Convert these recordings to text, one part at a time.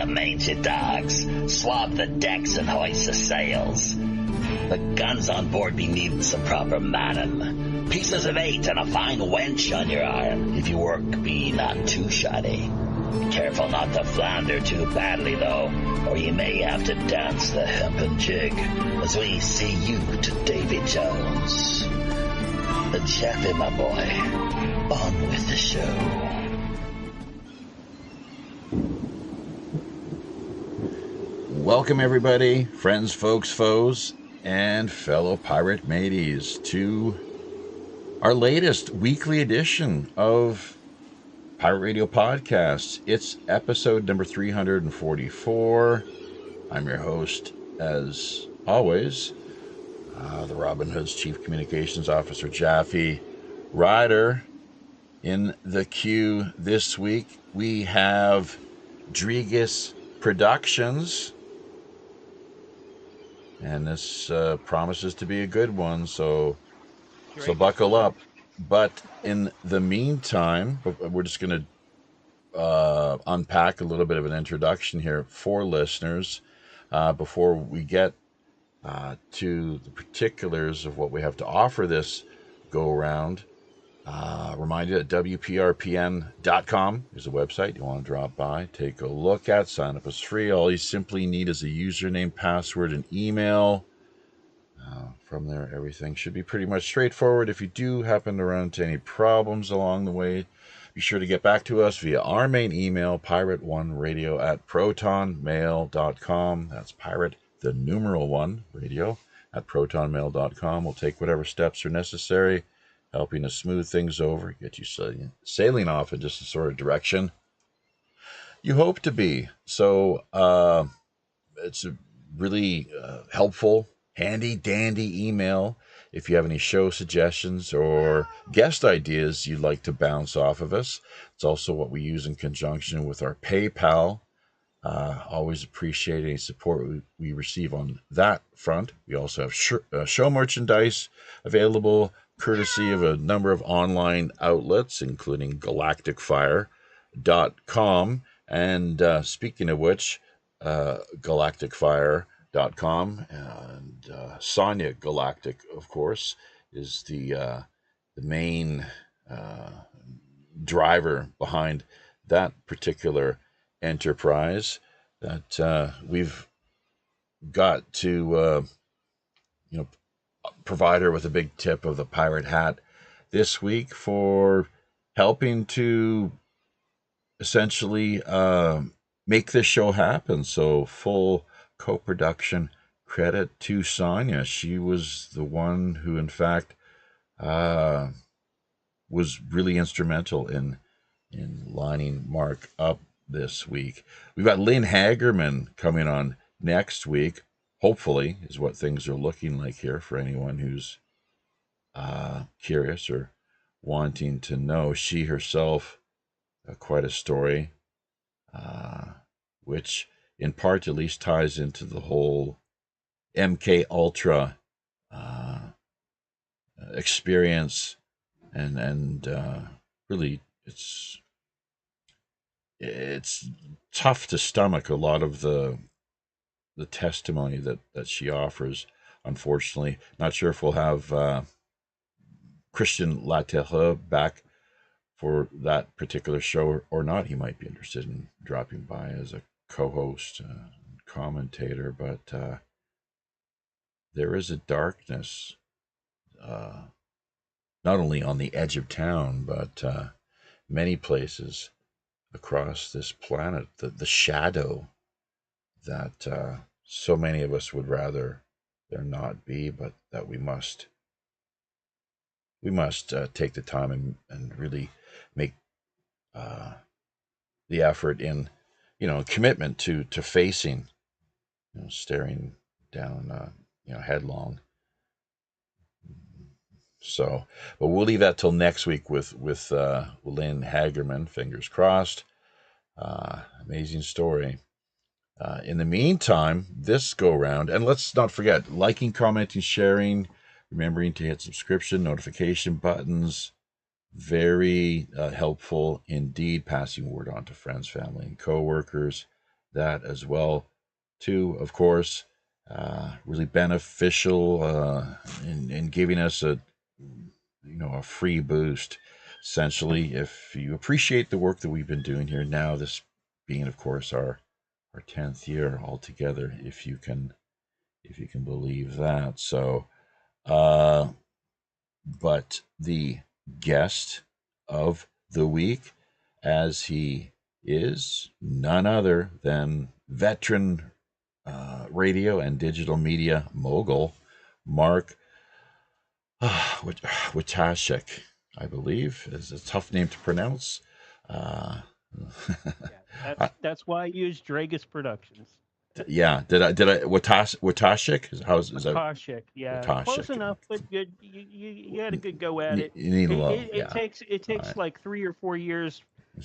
you mangy dogs. Swab the decks and hoist the sails. The guns on board be needing some proper manning. Pieces of 8 and a fine wench on your arm, if your work be not too shoddy. Careful not to flounder too badly, though, or you may have to dance the hempen jig as we see you to Davy Jones. Jeffy, my boy, on with the show. Welcome, everybody, friends, folks, foes, and fellow pirate mateys, to our latest weekly edition of Pirate Radio Podcasts. It's episode number 344. I'm your host, as always, the Robin Hood's Chief Communications Officer, Jaffe Ryder. In the queue this week, we have Dreagus Productions. And this promises to be a good one, so buckle up. But in the meantime, we're just going to unpack a little bit of an introduction here for listeners before we get to the particulars of what we have to offer this go-around. Remind you that WPRPN.com is a website you want to drop by, take a look at, sign up as free. All you simply need is a username, password, and email. From there, everything should be pretty much straightforward. If you do happen to run into any problems along the way, be sure to get back to us via our main email, pirate1radio@protonmail.com. That's pirate, the numeral 1, radio at protonmail.com. We'll take whatever steps are necessary, helping to smooth things over, get you sailing off in just the sort of direction you hope to be. So it's a really helpful, handy-dandy email if you have any show suggestions or guest ideas you'd like to bounce off of us. It's also what we use in conjunction with our PayPal. Always appreciate any support we receive on that front. We also have show merchandise available courtesy of a number of online outlets, including galacticfire.com. And speaking of which, galacticfire.com and Sonia Galactic, of course, is the main driver behind that particular enterprise that we've got to provide her with a big tip of the pirate hat this week for helping to essentially make this show happen. So full co-production credit to Sonia. She was the one who, in fact, was really instrumental in lining Mark up this week. We've got Lynn Hagerman coming on next week. Hopefully, is what things are looking like here for anyone who's curious or wanting to know. She herself, quite a story, which in part at least ties into the whole MK Ultra experience, and really it's tough to stomach a lot of the testimony that she offers. Unfortunately, not sure if we'll have Christian Laterre back for that particular show or not. He might be interested in dropping by as a co-host and commentator, but there is a darkness not only on the edge of town, but many places across this planet, the shadow that so many of us would rather there not be, but that we must take the time and really make the effort in, commitment to facing, staring down, headlong. So, but we'll leave that till next week with Lynn Hagerman. Fingers crossed. Amazing story. In the meantime, this go round, and let's not forget liking, commenting, sharing, remembering to hit subscription, notification buttons. Very helpful indeed. Passing word on to friends, family, and coworkers. that as well, too. Of course, really beneficial in giving us a free boost. Essentially, if you appreciate the work that we've been doing here now, this being, of course, our 10th year altogether, if you can believe that. So, but the guest of the week, as he is none other than veteran radio and digital media mogul Mark Wojtaszek, I believe, is a tough name to pronounce. Uh, Yeah, that's why I use Dreagus Productions. yeah, did I Wojtaszek? Is that Wojtaszek, yeah, close Wojtaszek? enough, but good. You had a good go at it. You need a It, low, it, it yeah. takes it All takes right. like 3 or 4 years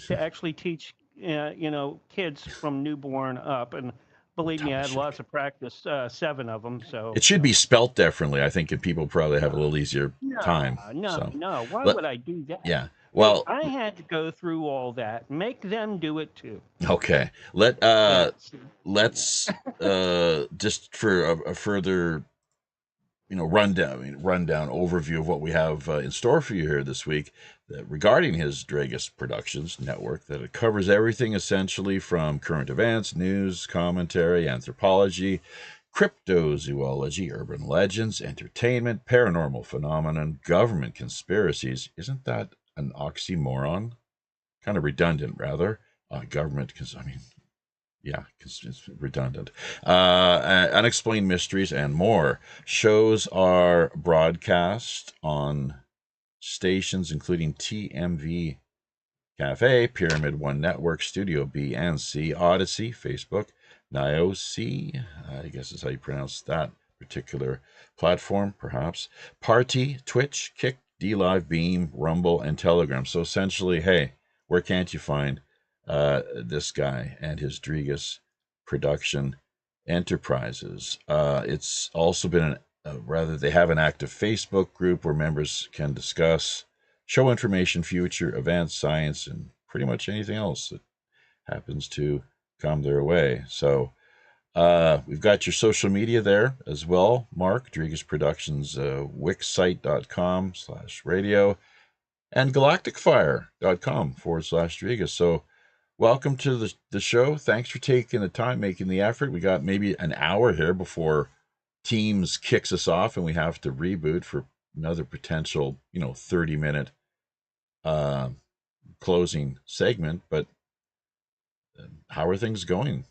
to actually teach, kids from newborn up. And believe me, I had Wojtaszek. lots of practice, 7 of them. So It should be spelt differently. I think, and people probably have a no, little easier no, time. no, So, no. Why let would I do that? yeah. Hey, Well, I had to go through all that. Make them do it too. okay. Yeah. Let's just for a further rundown overview of what we have in store for you here this week regarding his Dreagus Productions network. That it covers everything essentially from current events, news, commentary, anthropology, cryptozoology, urban legends, entertainment, paranormal phenomenon, government conspiracies. Isn't that an oxymoron? Kind of redundant, rather. Government, because I mean, yeah, it's redundant. Unexplained mysteries and more. Shows are broadcast on stations including TMV Cafe, Pyramid One Network, Studio B and C, Odyssey, Facebook, NIOC, I guess is how you pronounce that particular platform, perhaps. Party, Twitch, Kick, DLive, Beam, Rumble, and Telegram. So essentially, hey, where can't you find this guy and his Dreagus production enterprises? It's also been they have an active Facebook group where members can discuss show information, future events, science, and pretty much anything else that happens to come their way. So we've got your social media there as well, Mark. Dreagus Productions, wixsite.com/radio and galacticfire.com/Dreagus. So welcome to the show. Thanks for taking the time, making the effort. We got maybe an hour here before Teams kicks us off and we have to reboot for another potential, 30-minute closing segment. But how are things going?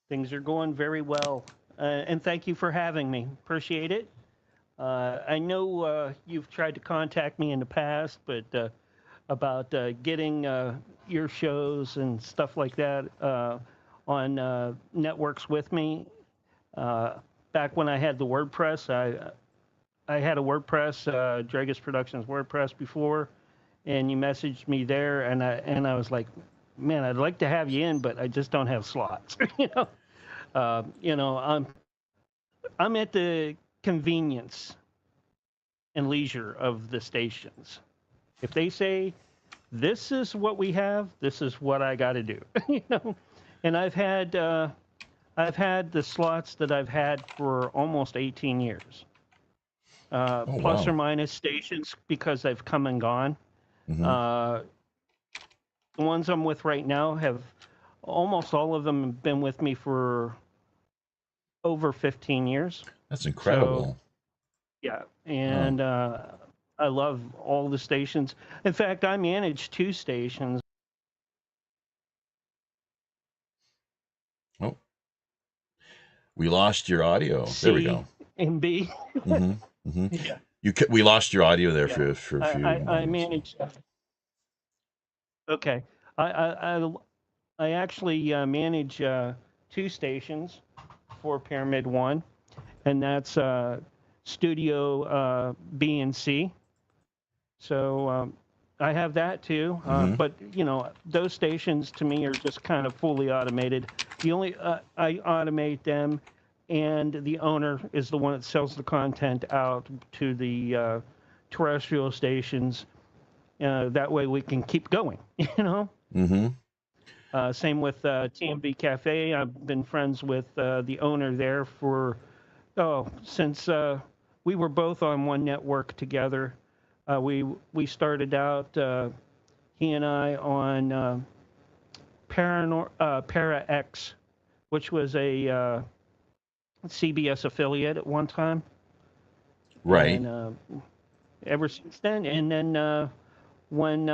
Things are going very well, and thank you for having me. Appreciate it. I know you've tried to contact me in the past, but about getting your shows and stuff like that on networks with me. Back when I had the WordPress, I had a WordPress, Dreagus Productions WordPress before, and you messaged me there, and I was like, man, I'd like to have you in, but I just don't have slots. I'm at the convenience and leisure of the stations. If they say this is what we have, this is what I got to do. And I've had the slots that I've had for almost 18 years, Oh, plus or wow. minus stations because they've come and gone. Mm-hmm. The ones I'm with right now have almost all of them have been with me for over 15 years. That's So incredible. yeah, Oh. and I love all the stations. In fact, I manage 2 stations. Oh, we lost your audio. There we C go. and B. Mm-hmm. Mm-hmm. Yeah, We lost your audio there yeah. for a few I moments. manage. Okay, I I I, I actually manage 2 stations for Pyramid One, and that's Studio B and C. So I have that too. Mm-hmm. But those stations to me are just kind of fully automated. The only I automate them, and the owner is the one that sells the content out to the terrestrial stations. That way we can keep going. Mm-hmm. Same with TMB Cafe. I've been friends with the owner there since we were both on one network together. We started out, he and I, on Para X, which was a CBS affiliate at one time. Right. And ever since then, and then when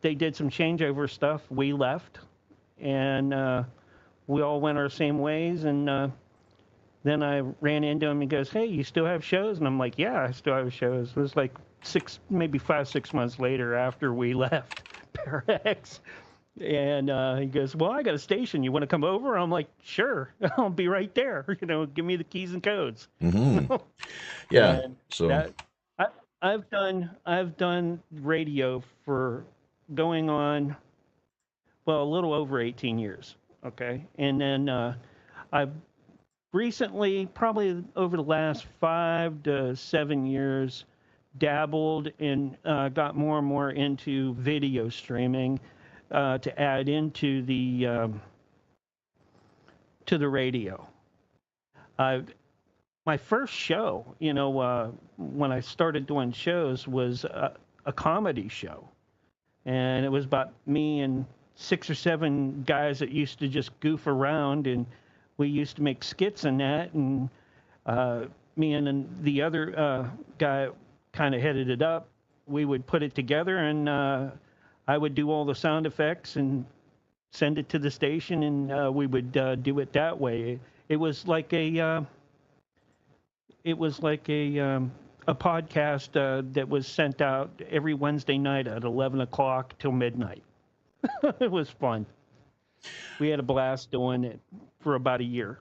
they did some changeover stuff, we left, and we all went our same ways. And then I ran into him. He goes, "Hey, you still have shows?" And I'm like, "Yeah, I still have shows." It was like maybe 5-6 months later after we left Parax. And he goes, "Well, I got a station. You want to come over?" I'm like, "Sure, I'll be right there. Give me the keys and codes." Mm-hmm. Yeah. And So I've done radio for going on, well, a little over 18 years. Okay, and then I've recently, probably over the last 5 to 7 years, dabbled and got more and more into video streaming to add into the radio. My first show, when I started doing shows, was a comedy show, and it was about me and 6 or 7 guys that used to just goof around, and we used to make skits in that, and me and then the other guy kind of headed it up. We would put it together, and I would do all the sound effects and send it to the station, and we would do it that way. It was like a podcast that was sent out every Wednesday night at 11 o'clock till midnight. It was fun. We had a blast doing it for about a year.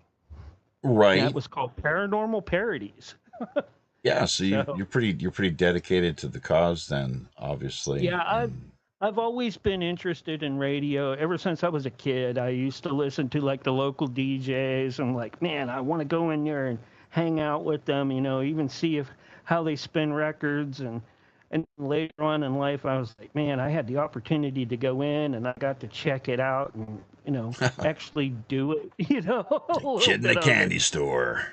right. That was called Paranormal Parodies. Yeah. So you're pretty dedicated to the cause then, obviously. Yeah, I've always been interested in radio ever since I was a kid. I used to listen to like the local DJs and like, man, I want to go in there and hang out with them, even see how they spin records. And later on in life, I was like, man, I had the opportunity to go in and I got to check it out and, actually do it, Kid in a candy store.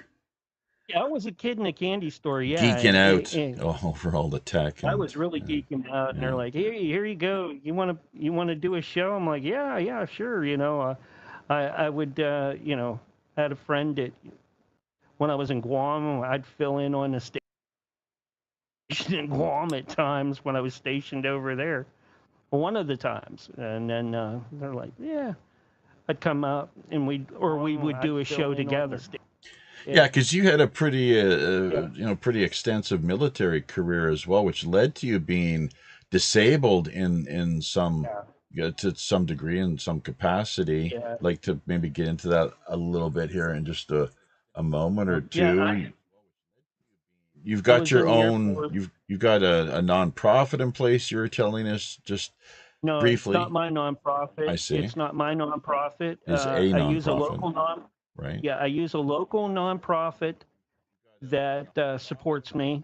Yeah, I was a kid in a candy store, yeah. Geeking out And over all the tech. I was really geeking out, and they're like, here you go. You want to do a show?" I'm like, yeah, sure. I would, had a friend that when I was in Guam, I'd fill in on the station in Guam at times when I was stationed over there. One of the times, and then they're like, yeah, I'd come out and we would do a show together. Yeah, because you had a pretty extensive military career as well, which led to you being disabled in some to some degree, in some capacity. Yeah. I'd like to maybe get into that a little bit here in just a moment or two. You've got your own. You've got a nonprofit in place. You were telling us just briefly. No, it's not my nonprofit. I see. It's not my nonprofit. It's a I nonprofit. use a local Right. Yeah, I use a local nonprofit that supports me,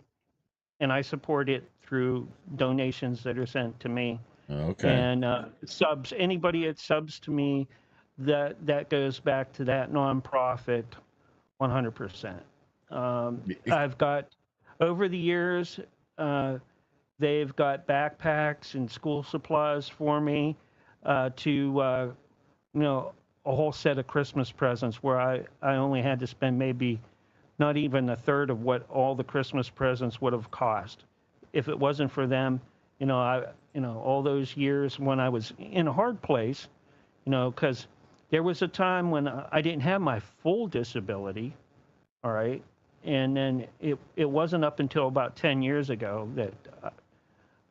and I support it through donations that are sent to me. Okay. And subs. Anybody that subs to me, that goes back to that nonprofit, 100%. I've got, over the years, they've got backpacks and school supplies for me to a whole set of Christmas presents where I only had to spend maybe not even a third of what all the Christmas presents would have cost. If it wasn't for them, all those years when I was in a hard place, because there was a time when I didn't have my full disability, all right? And then it wasn't up until about 10 years ago that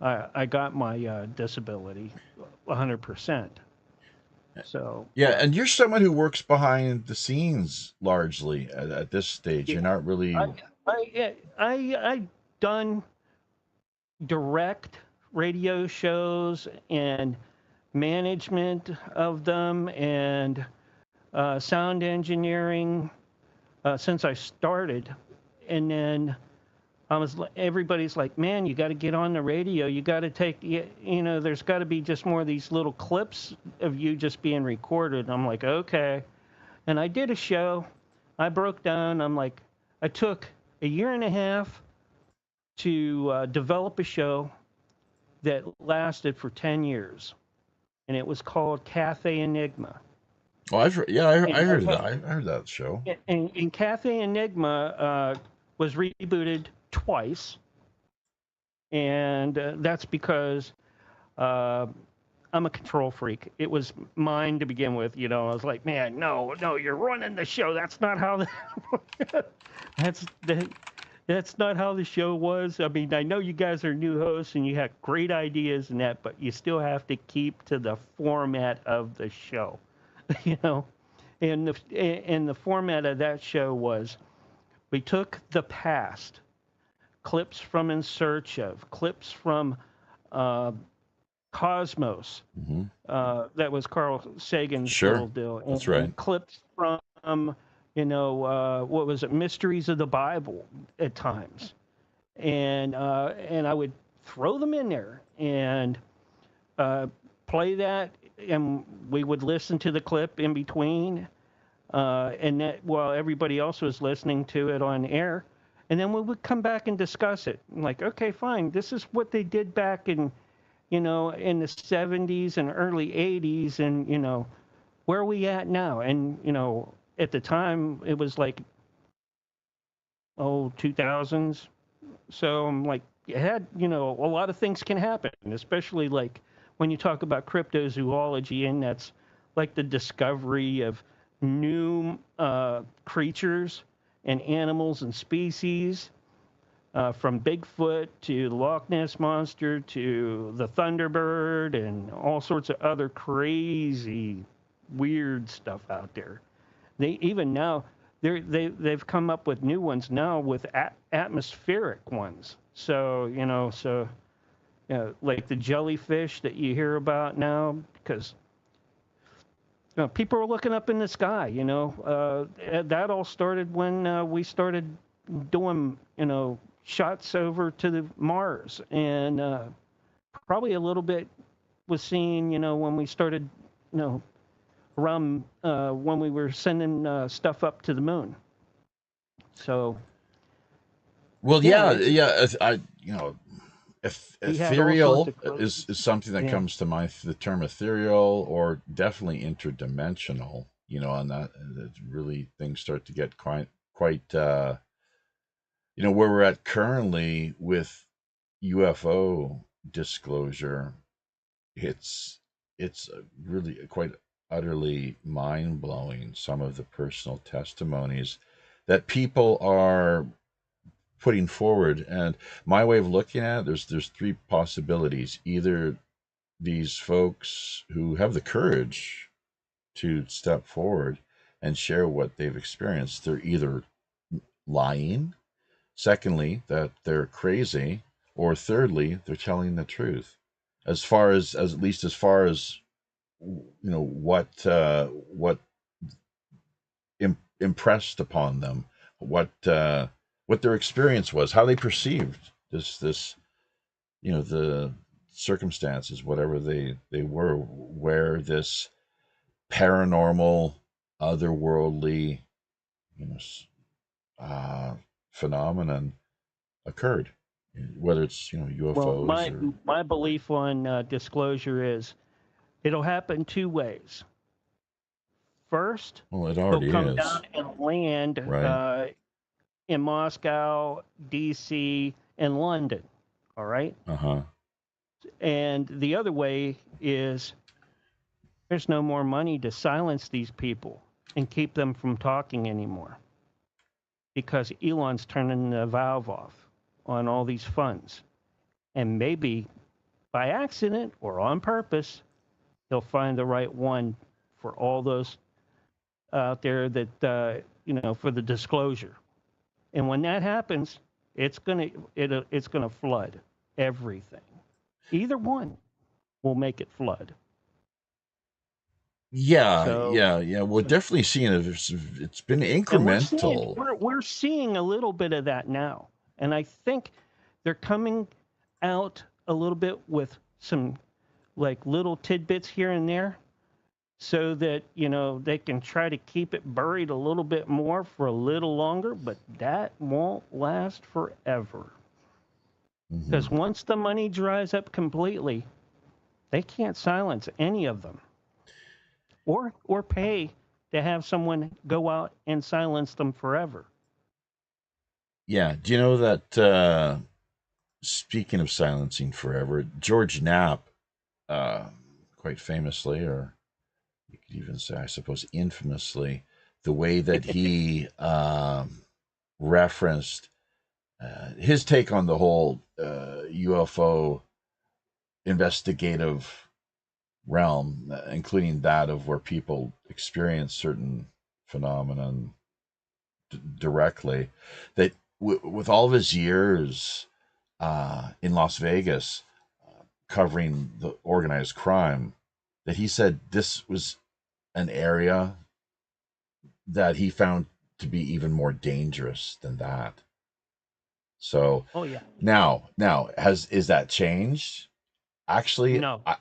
I got my disability 100%. So yeah, and you're someone who works behind the scenes largely at this stage. You're not really. I done direct radio shows and management of them and sound engineering since I started, and then everybody's like, man, you got to get on the radio. You got to there's got to be just more of these little clips of you just being recorded. I'm like, okay. And I did a show. I broke down. I'm like, I took a year and a half to develop a show that lasted for 10 years. And it was called Cafe Enigma. Oh, I heard that. I heard that show. And Cafe Enigma was rebooted twice. And that's because I'm a control freak. It was mine to begin with. I was like, man, no, you're running the show. That's not how that's not how the show was. I mean, I know you guys are new hosts and you have great ideas and that, but you still have to keep to the format of the show, And the format of that show was, we took the past, clips from In Search Of, clips from Cosmos. Mm-hmm. That was Carl Sagan's Sure. little deal. That's right. And clips from, what was it, Mysteries of the Bible at times. And I would throw them in there and play that, and we would listen to the clip in between, and that while everybody else was listening to it on air. And then we would come back and discuss it. I'm like, okay, fine. This is what they did back in the 70s and early 80s. And, where are we at now? And, at the time, it was like, 2000s. So I'm like, it had, a lot of things can happen, especially like when you talk about cryptozoology, and that's like the discovery of new creatures and animals and species, from Bigfoot to the Loch Ness Monster to the Thunderbird and all sorts of other crazy, weird stuff out there. They've come up with new ones now with atmospheric ones. So, like the jellyfish that you hear about now, because people are looking up in the sky. That all started when we started doing, shots over to the Mars, and probably a little bit was seen, when we started, around when we were sending stuff up to the moon. So. Well, yeah. Ethereal is something that comes to mind. The term ethereal, or definitely interdimensional. On that really things start to get quite. Where we're at currently with UFO disclosure, it's really quite utterly mind-blowing, some of the personal testimonies that people are putting forward. And my way of looking at it, there's three possibilities. Either these folks who have the courage to step forward and share what they've experienced, they're either lying, secondly, that they're crazy, or thirdly, they're telling the truth. As least as far as what impressed upon them, what their experience was, how they perceived this the circumstances, whatever they were, where this paranormal, otherworldly, phenomenon occurred, whether it's UFOs. Well, my belief on disclosure is it'll happen two ways. First, well, it already they'll come is. down and land Right. In Moscow, D.C., and London. All right? Uh-huh. And the other way is there's no more money to silence these people and keep them from talking anymore, because Elon's turning the valve off on all these funds. And maybe by accident or on purpose, he'll find the right one for all those out there that, for the disclosure. And when that happens, it's gonna flood everything. Either one will make it flood. Yeah. We're definitely seeing it. It's been incremental. We're seeing a little bit of that now, And I think they're coming out a little bit with some like little tidbits here and there so that, they can try to keep it buried a little bit more for a little longer, but that won't last forever. Because once the money dries up completely, they can't silence any of them or pay to have someone go out and silence them forever. Yeah. Do you know that, speaking of silencing forever, George Knapp, quite famously, or you could even say, I suppose, infamously, the way that he referenced his take on the whole UFO investigative realm, including that of where people experience certain phenomenon directly, that with all of his years in Las Vegas covering the organized crime, that he said this was an area that he found to be even more dangerous than that. So, Oh yeah. now is that changed? Actually, No. I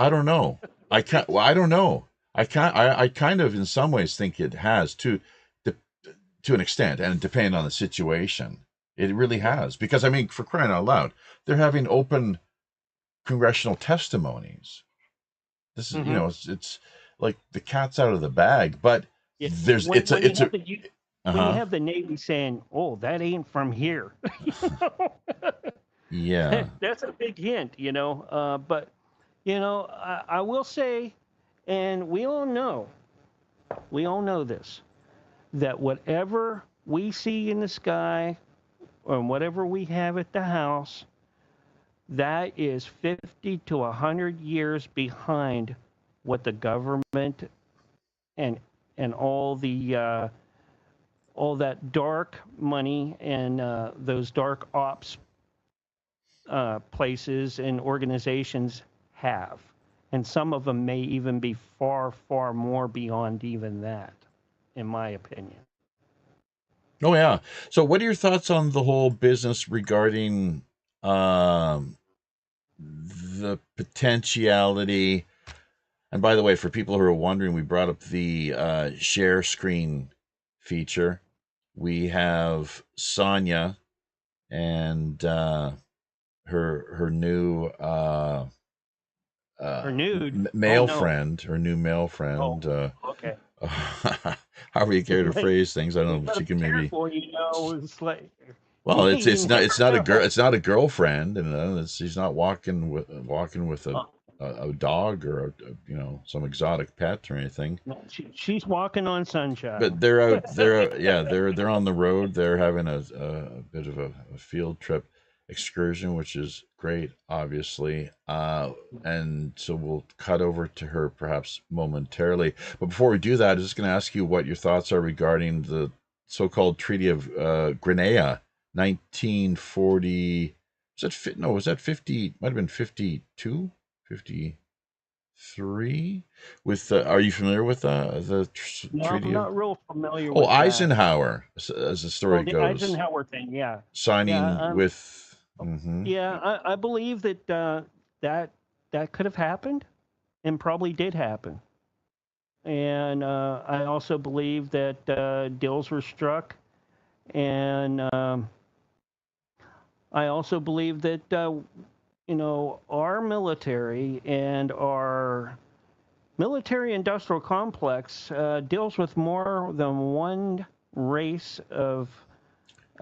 don't know. I don't know. I kind of, in some ways, think it has to an extent, and depending on the situation, it really has. Because I mean, for crying out loud, they're having open congressional testimonies. This is, it's like the cat's out of the bag. But Yeah. there's When, it's a when you it's a have the when you uh-huh. have the Navy saying, "Oh, that ain't from here," Yeah. that's a big hint, But I will say, and we all know this, that whatever we see in the sky or whatever we have at the house, that is 50 to 100 years behind what the government and all that dark money and those dark ops places and organizations have. And some of them may even be far, far more beyond even that, in my opinion. Oh yeah. So, what are your thoughts on the whole business regarding um, the potentiality? And by the way, for people who are wondering, we brought up the share screen feature. We have Sonia and her new Or nude. Oh, male no. friend, her new male Oh, friend. okay. However you care to phrase things, I You don't know. gotta She be can maybe. careful, It's like, Well, you it's never not a girl. know. It's not a girlfriend, and she's not walking with a dog or some exotic pet or anything. No, she's walking on sunshine. But they're out. They're on the road. They're having a bit of a field trip excursion, which is great, obviously. And so we'll cut over to her perhaps momentarily. But before we do that, I'm just going to ask you what your thoughts are regarding the so-called Treaty of Grenada, 1940. Was that 50? Might have been 52, 53. With are you familiar with the No, I'm Treaty of? not real familiar Oh, with that. Eisenhower, as the Oh, story the goes, Eisenhower thing, yeah. Yeah, signing with. Hmm. yeah, I believe that that that could have happened and probably did happen. And I also believe that deals were struck. And I also believe that, our military and our military industrial complex deals with more than one race of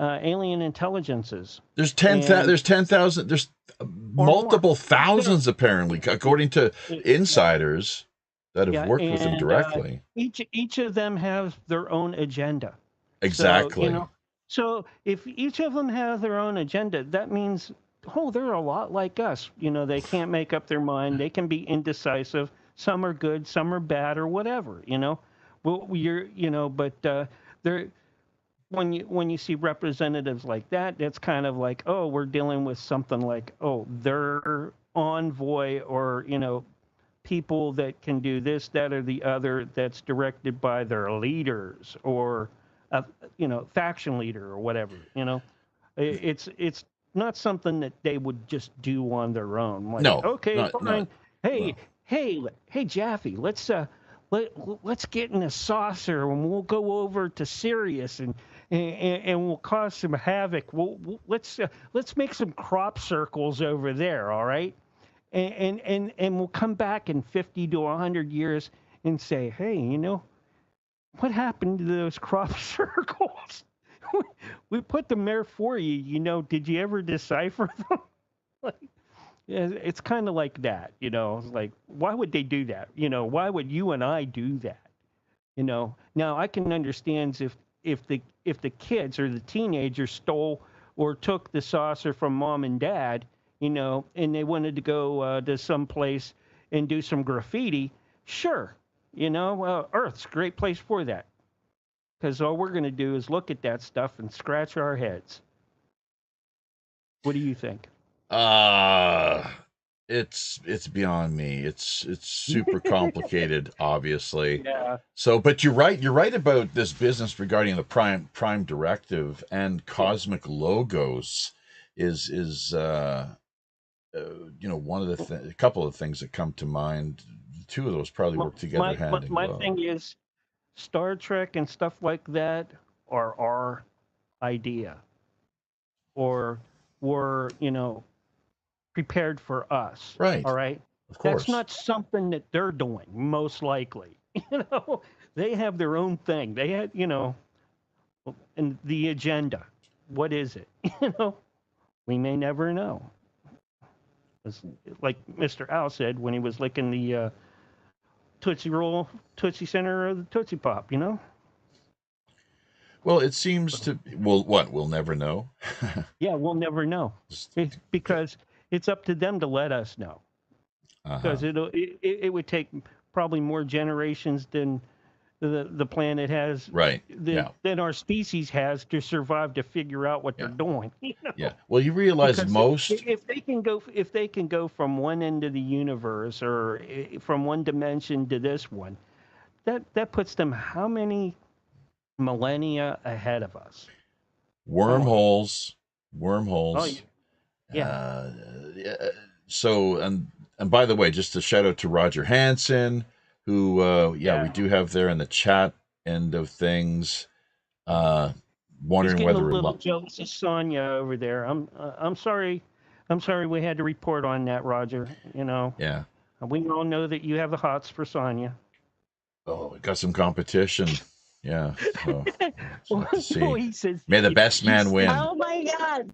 alien intelligences. There's And there's 10,000. There's or more. multiple thousands, apparently, according to Yeah, insiders that have yeah, worked with them and directly. each of them has their own agenda. So Exactly. so if each of them has their own agenda, that means they're a lot like us. They can't make up their mind. They can be indecisive. Some are good, some are bad, or whatever. Well, but they're when you see representatives like that, it's kind of like, oh, we're dealing with something like, oh, their envoy or people that can do this, that, or the other that's directed by their leaders or a faction leader or whatever. It's not something that they would just do on their own. Like, No, okay, not fine. Hey, well. hey, Jaffe, let's get in a saucer and we'll go over to Sirius and we'll cause some havoc. Let's make some crop circles over there, all right? And we'll come back in 50 to 100 years and say, hey, what happened to those crop circles? We put them there for you. Did you ever decipher them? Like, yeah, it's kind of like that. It's like, why would they do that? Why would you and I do that? Now I can understand if the kids or the teenagers stole or took the saucer from mom and dad, and they wanted to go to some place and do some graffiti. Sure, Earth's a great place for that, because all we're going to do is look at that stuff and scratch our heads. What do you think? It's beyond me. It's super complicated, obviously. Yeah. So, but you're right about this business regarding the prime directive and cosmic logos is one of a couple of things that come to mind. Two of those probably work together hand in My glove. thing is, Star Trek and stuff like that are our idea, or were prepared for us. Right. All right. Of course. That's not something that they're doing, most likely. They have their own thing. They had, and the agenda. What is it? We may never know. It's like Mr. Al said when he was licking the Tootsie Center of the Tootsie Pop, Well, it seems to. Well, what? We'll never know. Yeah, we'll never know. Because it's up to them to let us know. Because it would take probably more generations than the planet has, right? Than our species has to survive to figure out what they're doing. Yeah. Well, you realize Because most if they can go from one end of the universe or from one dimension to this one, that puts them how many millennia ahead of us? wormholes. Oh, yeah. So and by the way, just a shout out to Roger Hansen, who we do have there in the chat end of things. Wondering He's whether getting a little jealous of Sonia over there. I'm sorry we had to report on that, Roger. Yeah. We all know that you have the hots for Sonia. Oh, we got some competition. Yeah. So He says, may the best man win. Oh my God.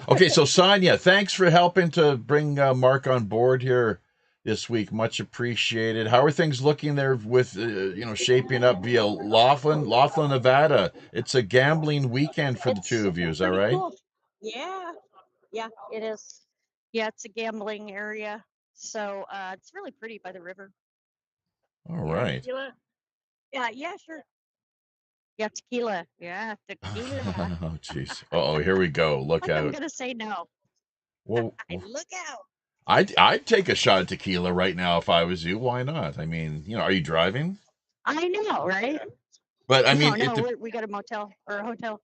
Okay, so Sonia, thanks for helping to bring Mark on board here this week. Much appreciated. How are things looking there with shaping up via Laughlin, Nevada? It's a gambling weekend for the two of you. Is that right? Cool. Yeah, it is. Yeah, it's a gambling area, so it's really pretty by the river. All right. Tequila? Yeah, sure. Yeah, tequila. Yeah, tequila. Oh, jeez. Oh, here we go. Look out. I'm gonna say no. Well, look out. I'd take a shot of tequila right now if I was you. Why not? I mean, are you driving? I know, right? But I mean, we got a motel or a hotel.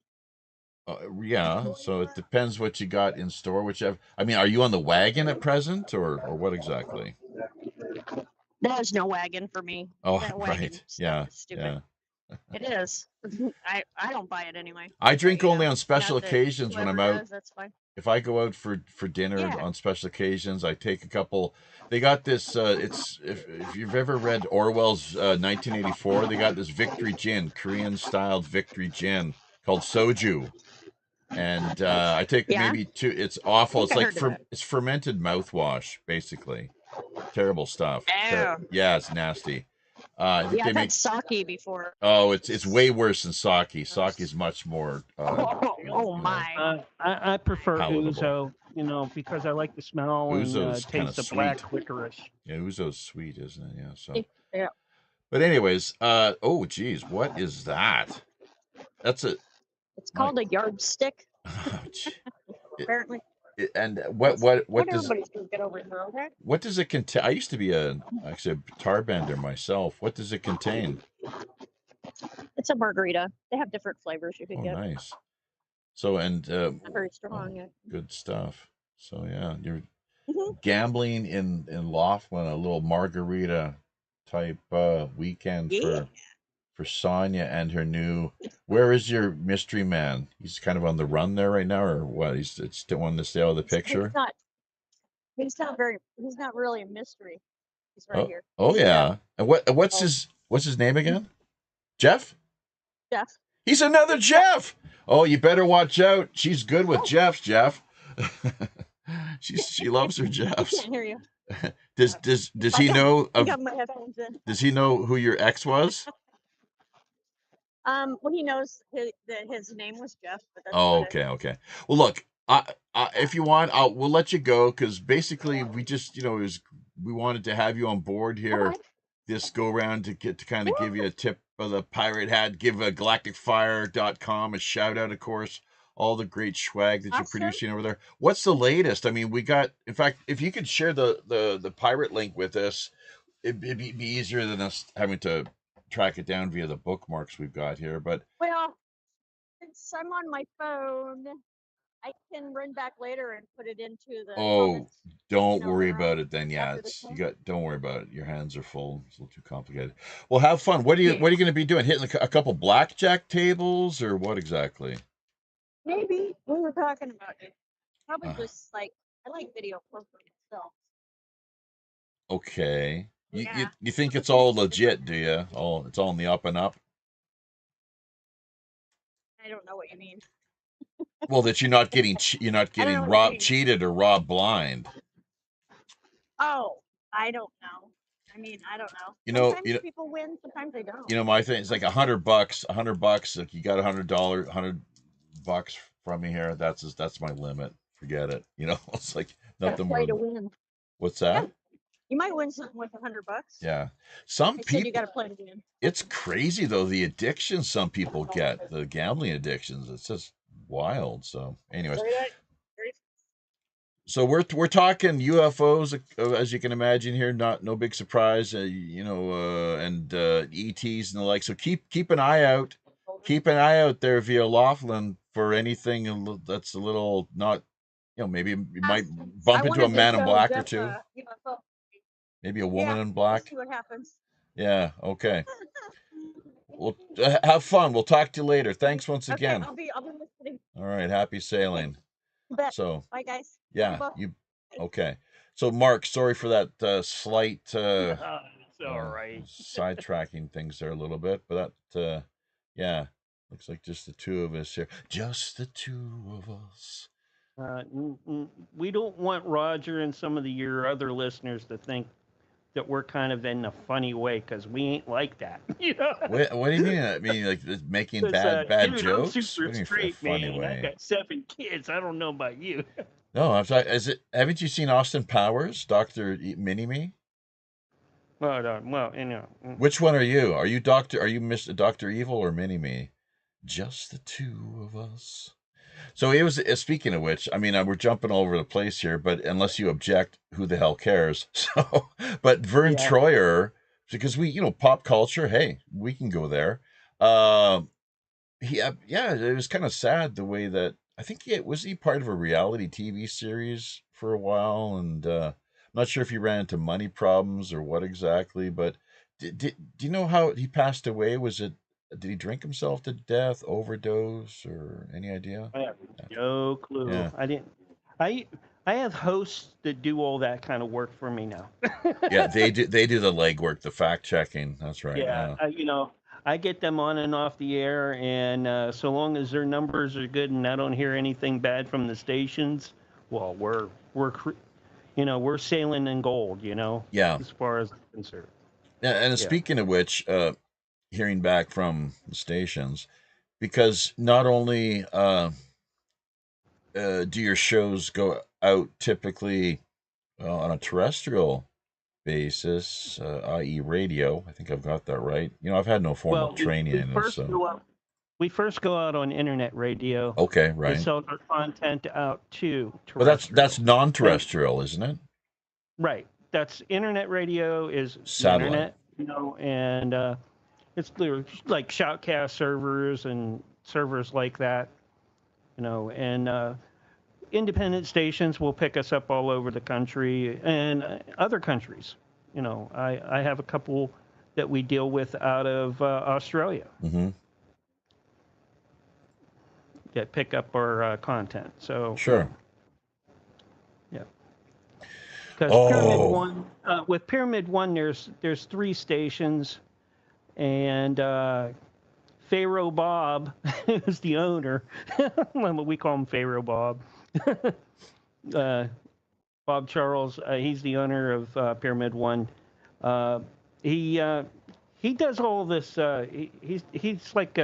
Yeah, so it depends what you got in store. Whichever. I mean, are you on the wagon at present, or what exactly? There's no wagon for me. Oh, that wagon right. Yeah. Stupid. Yeah. It is. I don't buy it anyway. I drink only on special occasions when I'm out. Does, that's fine. If I go out for dinner on special occasions, I take a couple. They got this. It's if you've ever read Orwell's 1984, they got this Victory Gin, Korean styled Victory Gin called soju, and I take maybe two. It's awful. It's like it's fermented mouthwash, basically. Terrible stuff. Yeah, it's nasty. I've had sake before. Oh, it's way worse than sake. Sake is much more. My! I prefer palatable. ouzo, because I like the smell Ouzo's and taste of black licorice. Yeah, ouzo's sweet, isn't it? Yeah. So. Yeah. But anyways, oh geez, what is that? That's a. It's called a yardstick. Apparently. And what does everybody's gonna get over here, okay? What does it contain? I used to be actually a guitar bender myself. What does it contain? It's a margarita. They have different flavors you can get. Nice. So, and Not very strong. Yeah. good stuff. So, yeah, you're Mhm. gambling in Laughlin, a little margarita type weekend Yeah. for Sonia and her new. Where is your mystery man? He's kind of on the run there right now, or what? He's still wanting to stay out of the He's picture. not. He's not really a mystery. He's right Oh, here. oh This is Jeff. yeah. And Oh, what's his name again? Jeff? Jeff. He's another Jeff. Oh, you better watch out. She's good with Oh, Jeffs, Jeff. She loves her I Jeffs. can't hear you. Does he know I of got my headphones in. does he know who your ex was? Well, he knows that his name was Jeff, but that's Oh, about it. okay. Well, look, if you want, we'll let you go because basically we just, we wanted to have you on board here Okay. this go round to get to kind of give you a tip of the pirate hat, give galacticfire.com a shout out, of course, all the great swag that you're Awesome. producing over there. What's the latest? I mean, we got, in fact, if you could share the pirate link with us, it'd be easier than us having to track it down via the bookmarks we've got here. But Well, since I'm on my phone, I can run back later and put it into the oh, comments. don't worry Later about on it then. Yeah, after this one. don't worry about it. Your hands are full. It's a little too complicated. Well, have fun. What are you going to be doing? Hitting a couple blackjack tables or what exactly? Maybe we were talking about it. Probably Uh, just like I like video for myself. okay. Yeah. You think it's all legit, do you? It's all in the up and up. I don't know what you mean. Well, that you're not I don't know getting what you robbed, mean. cheated, or robbed blind. Oh, I don't know. I mean, I don't know. You know, Sometimes people win, sometimes they don't. my thing is like $100. $100. If you got $100 from me here, that's my limit. Forget it. It's like nothing more. Play to win. What's Yeah, that? you might win something with $100. Yeah. Some I said you got people, to play to win. it's crazy though, the addictions some people get, the gambling addictions. It's just wild. So, anyways, so we're talking UFOs, as you can imagine here. No big surprise, and ETs and the like. So keep an eye out. Keep an eye out there via Laughlin for anything that's a little not, maybe you might bump I into a wanted to man in show black or Jeff two. UFO. Maybe a woman Yeah, in we'll black. see what happens. Yeah. Okay. Well, have fun. We'll talk to you later. Thanks once Okay, again. I'll be listening. All right. Happy sailing. You bet. So, Bye, guys. yeah, Bye. okay. So, Mark, sorry for that slight It's all right. sidetracking things there a little bit, but yeah, looks like just the two of us here. Just the two of us. We don't want Roger and some of your other listeners to think that we're kind of in a funny way because we ain't like that. What do you mean? I mean, like making bad Dude, jokes? I'm What super do you mean a straight, funny man. I way? got 7 kids. I don't know about you. No, I'm sorry. Haven't you seen Austin Powers, Doctor Mini Me? Well. Which one are you? Are you Mr. Doctor Evil or Mini Me? Just the two of us. So it was. Speaking of which, I mean, we're jumping all over the place here, but unless you object, who the hell cares? So, but Vern Yeah. Troyer, because pop culture. Hey, we can go there. Yeah, it was kind of sad the way that I think he part of a reality TV series for a while, and I'm not sure if he ran into money problems or what exactly. But do you know how he passed away? Did he drink himself to death, overdose, or any idea? I have no clue. Yeah, I didn't. I I have hosts that do all that kind of work for me now. yeah, they do. They do the legwork, the fact checking. That's right. Yeah, Yeah, I get them on and off the air, and so long as their numbers are good and I don't hear anything bad from the stations, well, we're sailing in gold, yeah. as far as I'm concerned. And Yeah. speaking of which, hearing back from the stations, because not only do your shows go out typically on a terrestrial basis, i.e., radio? I think I've got that right. I've had no formal Well, training in it, so we first go out on internet radio okay, and right. sell our content out to But that's terrestrial. And non-terrestrial, isn't it? right, that's internet radio is the Satellite. internet, and it's like shoutcast servers and servers like that. and independent stations will pick us up all over the country and other countries. I have a couple that we deal with out of Australia Mm-hmm. that pick up our content. So Sure. yeah, because Oh. with Pyramid One, there's 3 stations, and Pharaoh Bob is the owner. We call him Pharaoh Bob. Bob Charles, he's the owner of Pyramid One. He does all this. He's like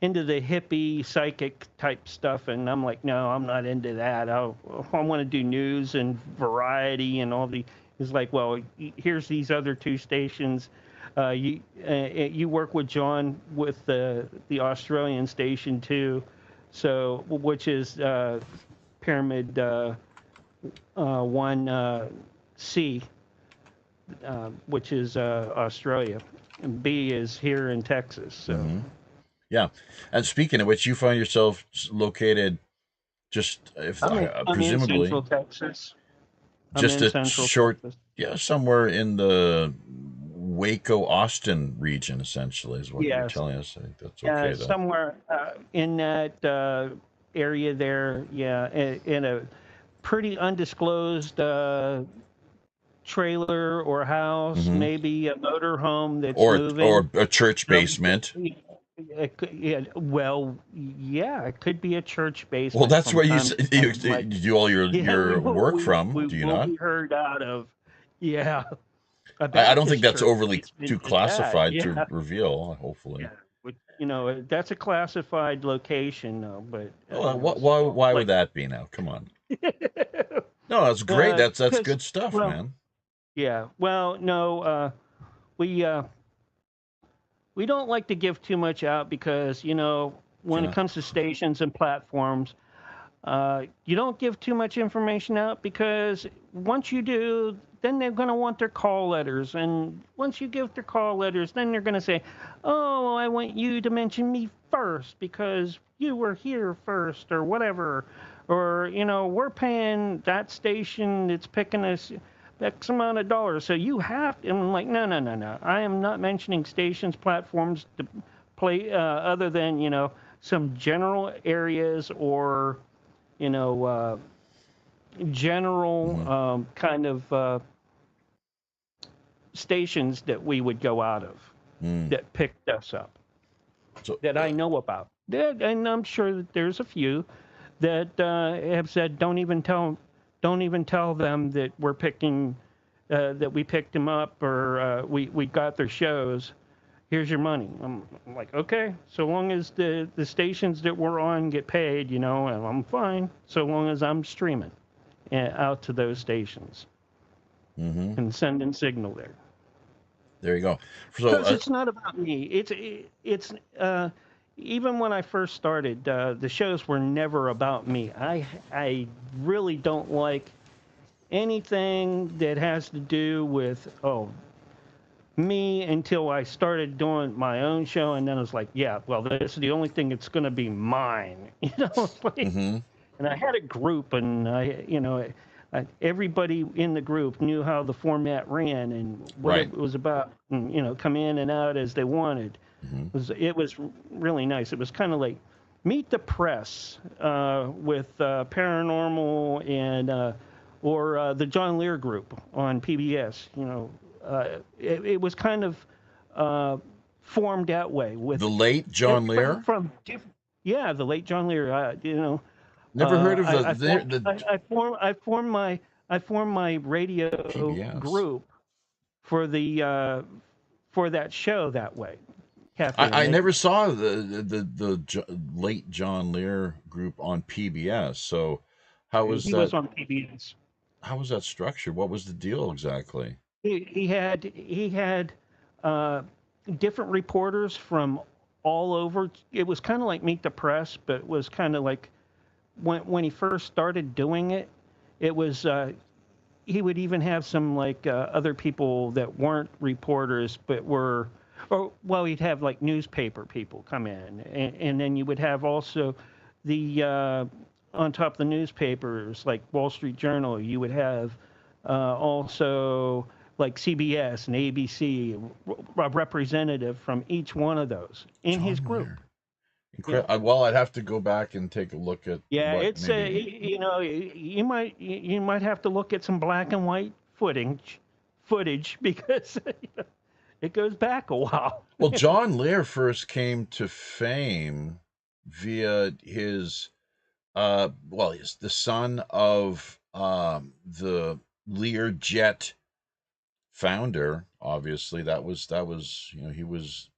into the hippie psychic type stuff, and I'm like, no, I'm not into that. I want to do news and variety and all the. He's like, well, here's these other 2 stations. You work with John with the Australian station too, so which is Pyramid 1C, which is Australia, and B is here in Texas. So. Mm-hmm. Yeah, and speaking of which, you find yourself located just, if I'm in presumably, Central Texas. just a Central short, Texas. yeah, somewhere in the Waco, Austin region, essentially, is what you're Yes. telling us. I think that's okay, though. Somewhere in that area there, in a pretty undisclosed trailer or house, Mm-hmm. maybe a motor home that's or moving. a church basement. It could be a church basement. Well, that's where you like, do all your work from, do you not? We heard out of, yeah. I don't think that's overly too basement classified is that, to reveal, hopefully. Yeah. That's a classified location, though. But Well, why would that be now? Come on. No, that's great. That's good stuff, man. Yeah. Well, no, we don't like to give too much out because when it comes to stations and platforms, you don't give too much information out because once you do, then they're going to want their call letters. And once you give their call letters, then they're going to say, oh, I want you to mention me first because you were here first or whatever. Or, we're paying that station that's picking us X amount of dollars. So you have to, and I'm like, no. I am not mentioning stations, platforms to play other than, some general areas or, general kind of stations that we would go out of that picked us up, that I know about. And I'm sure that there's a few that have said, don't even tell them that we're picking, that we picked them up or we got their shows. Here's your money. I'm like, okay, so long as the stations that we're on get paid, I'm fine. So long as I'm streaming out to those stations and sending signal there. There you go. So because it's not about me. It's even when I first started, the shows were never about me. I really don't like anything that has to do with me until I started doing my own show, and then I was like, yeah, well, this is the only thing that's going to be mine, And I had a group, and everybody in the group knew how the format ran and what it was about, and come in and out as they wanted. It was really nice. It was kind of like Meet the Press with paranormal and or the John Lear group on PBS. It was kind of formed that way with the late John Lear. The late John Lear. Never heard of I formed my radio PBS group for that show that way. I never saw the late John Lear group on PBS. So how was that? He was on PBS. How was that structured? What was the deal exactly? He had different reporters from all over. It was kind of like Meet the Press, but it was kind of like when he first started doing it. It was he would even have some like other people that weren't reporters but were. He'd have like newspaper people come in, and then you would have also on top of the newspapers like Wall Street Journal, you would have also like CBS and ABC, a representative from each one of those in John his group. Lear. Yeah. Well, I'd have to go back and take a look at Yeah, what it's maybe. you might have to look at some black and white footage because it goes back a while. Well, John Lear first came to fame via his he's the son of the Lear jet founder. Obviously, that was he was.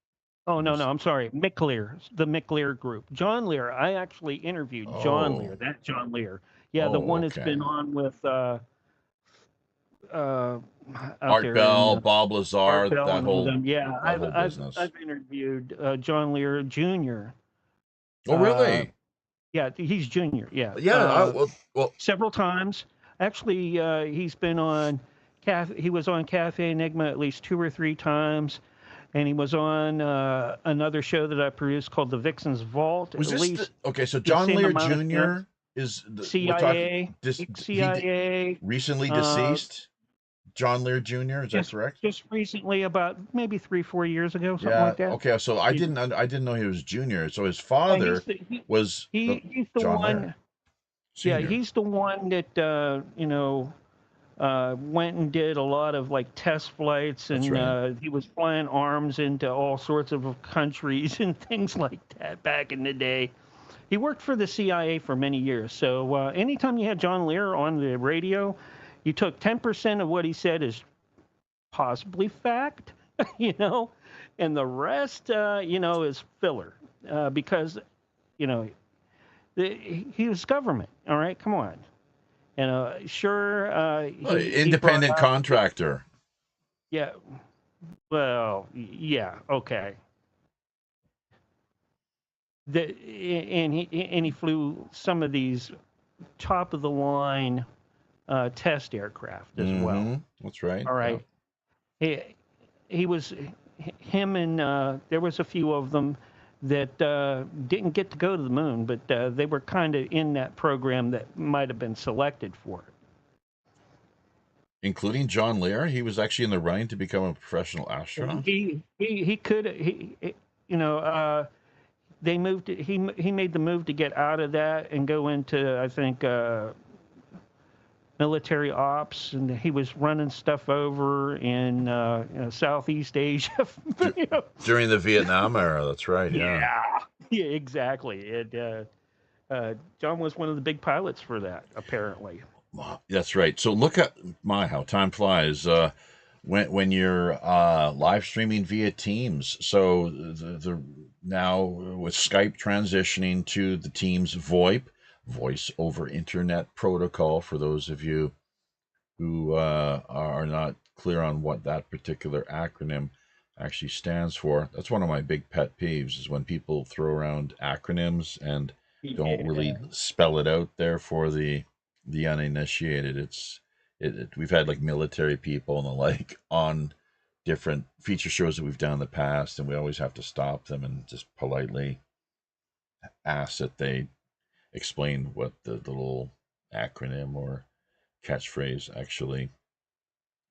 Oh, no, I'm sorry. Mick Lear, the Mick Lear group. John Lear, I actually interviewed John Lear, that John Lear. Yeah, the one that's been on with out Art there Bell, in Bob Lazar, Art Bell that and all whole them. Yeah, business. I've interviewed John Lear Jr. Oh, really? Yeah, he's junior. Yeah. Yeah. Well, several times. Actually, he's been on. He was on Cafe Enigma at least 2 or 3 times, and he was on another show that I produced called The Vixen's Vault. Was at this least okay? So John Lear Jr. Times. is CIA. CIA. Recently deceased. John Lear Jr. Is that correct? Just recently, about maybe 3-4 years ago, something like that. Okay. So I didn't know he was junior. So his father was he's the John one. Lear. Yeah, he's the one that went and did a lot of like test flights, and he was flying arms into all sorts of countries and things like that back in the day. He worked for the CIA for many years. So anytime you had John Lear on the radio, you took 10% of what he said as possibly fact, and the rest, is filler, because, he was government. All right, come on. Sure. Independent contractor. Yeah. Well, yeah. Okay. And he flew some of these top of the line test aircraft as well. That's right. All right. Yeah. He was him, and there was a few of them that didn't get to go to the moon, but they were kind of in that program that might have been selected for it. Including John Lear, he was actually in the running to become a professional astronaut. He could they moved. He made the move to get out of that and go into, I think, military ops, and he was running stuff over in Southeast Asia during the Vietnam era. That's right. Yeah, exactly. John was one of the big pilots for that, apparently. That's right. So look at how time flies. When you're live streaming via Teams. So the now with Skype transitioning to the Teams VoIP, Voice over Internet Protocol, for those of you who are not clear on what that particular acronym actually stands for. That's one of my big pet peeves, is when people throw around acronyms and don't really spell it out there for the uninitiated. We've had like military people and the like on different feature shows that we've done in the past, and we always have to stop them and just politely ask that they explain what the little acronym or catchphrase actually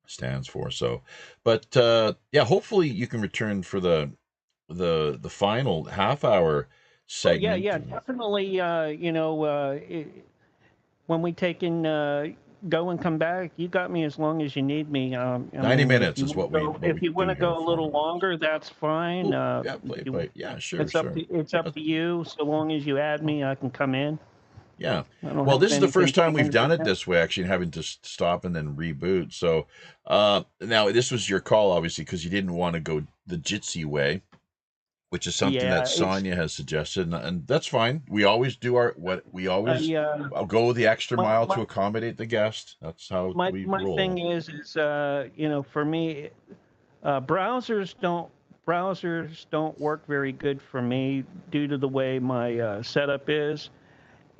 stands for. So, but hopefully you can return for the final half hour segment. Yeah, definitely. When we take in go and come back, you got me as long as you need me. 90 minutes is what we. If you want to go a little longer, that's fine. Yeah, sure. It's up to you. So long as you add me, I can come in. Yeah. Well, this is the first time we've done it this way, actually, having to stop and then reboot. So now this was your call, obviously, because you didn't want to go the Jitsi way, which is something that Sonia has suggested, and that's fine. We always do I'll go the extra mile to accommodate the guest. That's how we roll. My thing is for me, browsers don't work very good for me due to the way my setup is,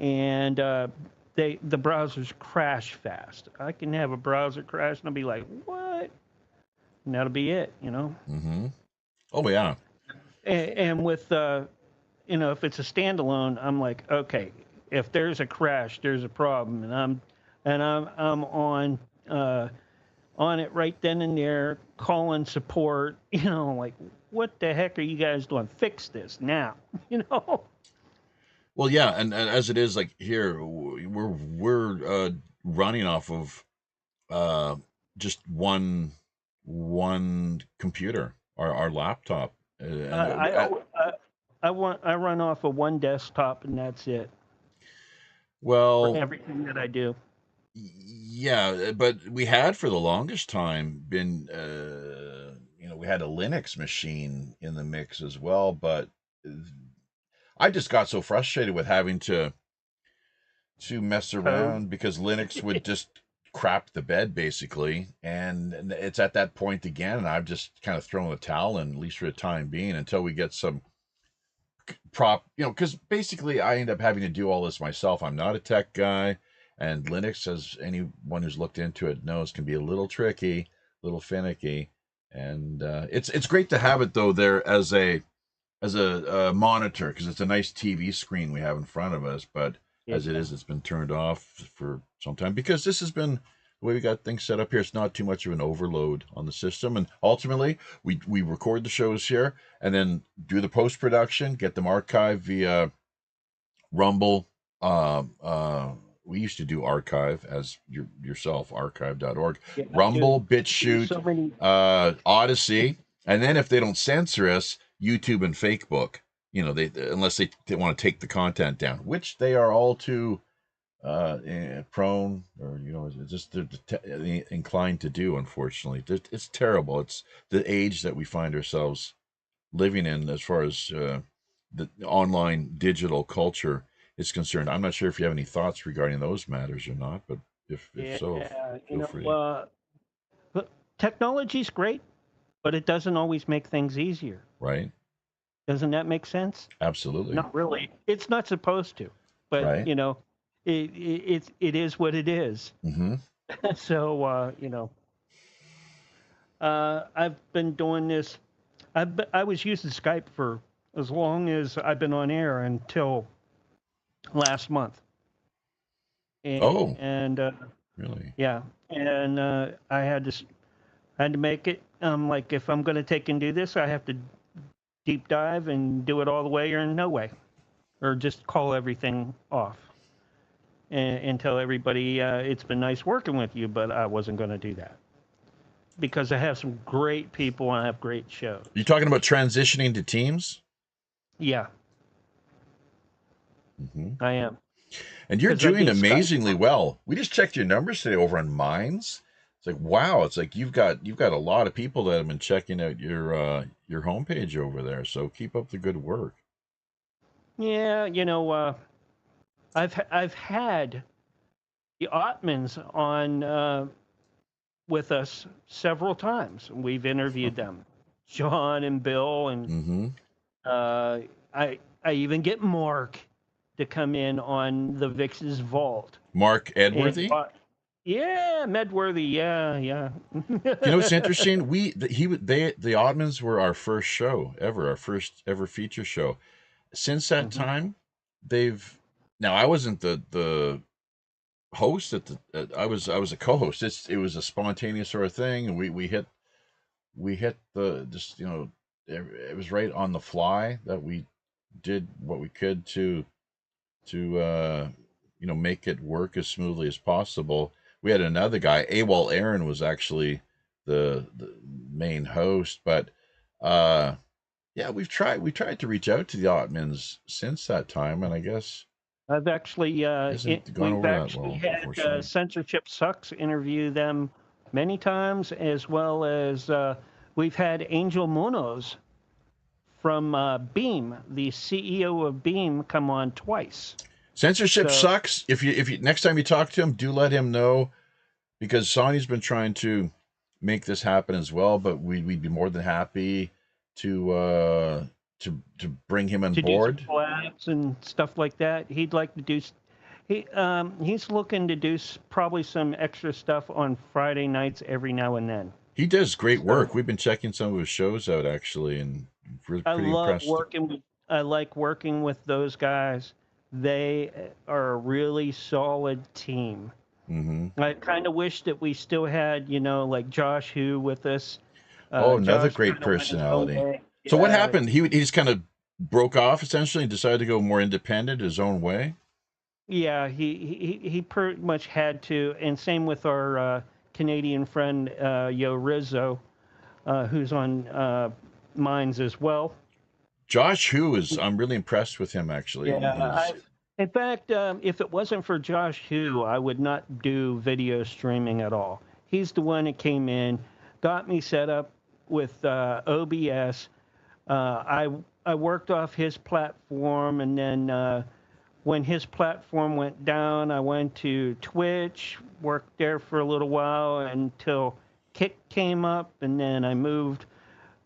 and the browsers crash fast. I can have a browser crash and I'll be like, what? And that'll be it, Mm-hmm. Oh yeah. And with if it's a standalone, I'm like, okay, if there's a crash, there's a problem, and I'm on it right then and there, calling support. Like, what the heck are you guys doing? Fix this now. Well, yeah, and as it is, like here, we're running off of uh, just one computer, our laptop, and I run off of one desktop, and that's it for well, everything that I do. yeah, but we had for the longest time been, we had a Linux machine in the mix as well, but I just got so frustrated with having to mess Code. around because Linux would just crap the bed basically, and it's at that point again, and I've just kind of thrown the towel in, at least for the time being, until we get some because basically I end up having to do all this myself. I'm not a tech guy, and Linux, as anyone who's looked into it knows, can be a little tricky, a little finicky, and it's great to have it though there as a monitor, because it's a nice TV screen we have in front of us. But Yeah. as it is, it's been turned off for some time because this has been the way we got things set up here. It's not too much of an overload on the system, and ultimately we record the shows here and then do the post production, get them archived via Rumble. We used to do archive as yourself, archive.org, Yeah, Rumble, dude, there's BitChute, so many. Odyssey, and then if they don't censor us, YouTube and Facebook. They unless they want to take the content down, which they are all too prone, or just they're inclined to do. Unfortunately, it's terrible. It's the age that we find ourselves living in as far as the online digital culture is concerned. I'm not sure if you have any thoughts regarding those matters or not, but if so, Yeah, feel free. but technology's great, but it doesn't always make things easier. Right? Doesn't that make sense? Absolutely. Not really. It's not supposed to, but Right? it is what it is. Mm-hmm. So I've been doing this. I was using Skype for as long as I've been on air until last month, Oh, and really? yeah, and I had to make it. Like, if I'm going to take and do this, I have to deep dive and do it all the way or no way, or just call everything off and tell everybody it's been nice working with you, but I wasn't going to do that because I have some great people and I have great shows. You talking about transitioning to Teams? Yeah, Mm-hmm. I am. And you're 'Cause I've doing been Skype. amazingly well. We just checked your numbers today over on Minds. It's like, wow, it's like you've got a lot of people that have been checking out your homepage over there. So keep up the good work. Yeah, I've had the Ottmans on with us several times. We've interviewed them, John and Bill, and Mm-hmm. uh, I even get Mark to come in on the Vix's Vault. Mark And Edworthy. yeah, Medworthy, yeah. You know what's interesting? The Ottmans were our first show ever, our first ever feature show. Since that Mhm. time, they've now I wasn't the host at the I was a co-host. It was a spontaneous sort of thing, and we hit the just it was right on the fly that we did what we could to make it work as smoothly as possible. We had another guy, AWOL Aaron was actually the main host, but yeah, we tried to reach out to the Ottmans since that time, and I guess I've actually hasn't gone we've over that actually well, had unfortunately. Censorship Sucks interview them many times, as well as we've had Angel Munoz from Beam, the CEO of Beam, come on twice. Censorship So sucks. If you next time you talk to him, do let him know, because Sonny's been trying to make this happen as well. But we'd be more than happy to bring him on to do some board. collabs and stuff like that, he'd like to do. He's looking to do probably some extra stuff on Friday nights every now and then. He does great work. So We've been checking some of his shows out actually, and we're I pretty love impressed. working with I like working with those guys. They are a really solid team. Mm-hmm. I kind of wish that we still had, like Josh Hu with us. Oh, another Josh great kind of went his own personality. way. So what Yeah, happened? He just kind of broke off essentially and decided to go more independent, his own way. yeah. He pretty much had to, and same with our Canadian friend Yo Rizzo, who's on Mines as well. Josh Hu is, I'm really impressed with him actually. Yeah, He's in fact, if it wasn't for Josh Hu, I would not do video streaming at all. He's the one that came in, got me set up with OBS. I worked off his platform, and then when his platform went down, I went to Twitch, worked there for a little while until Kick came up, and then I moved.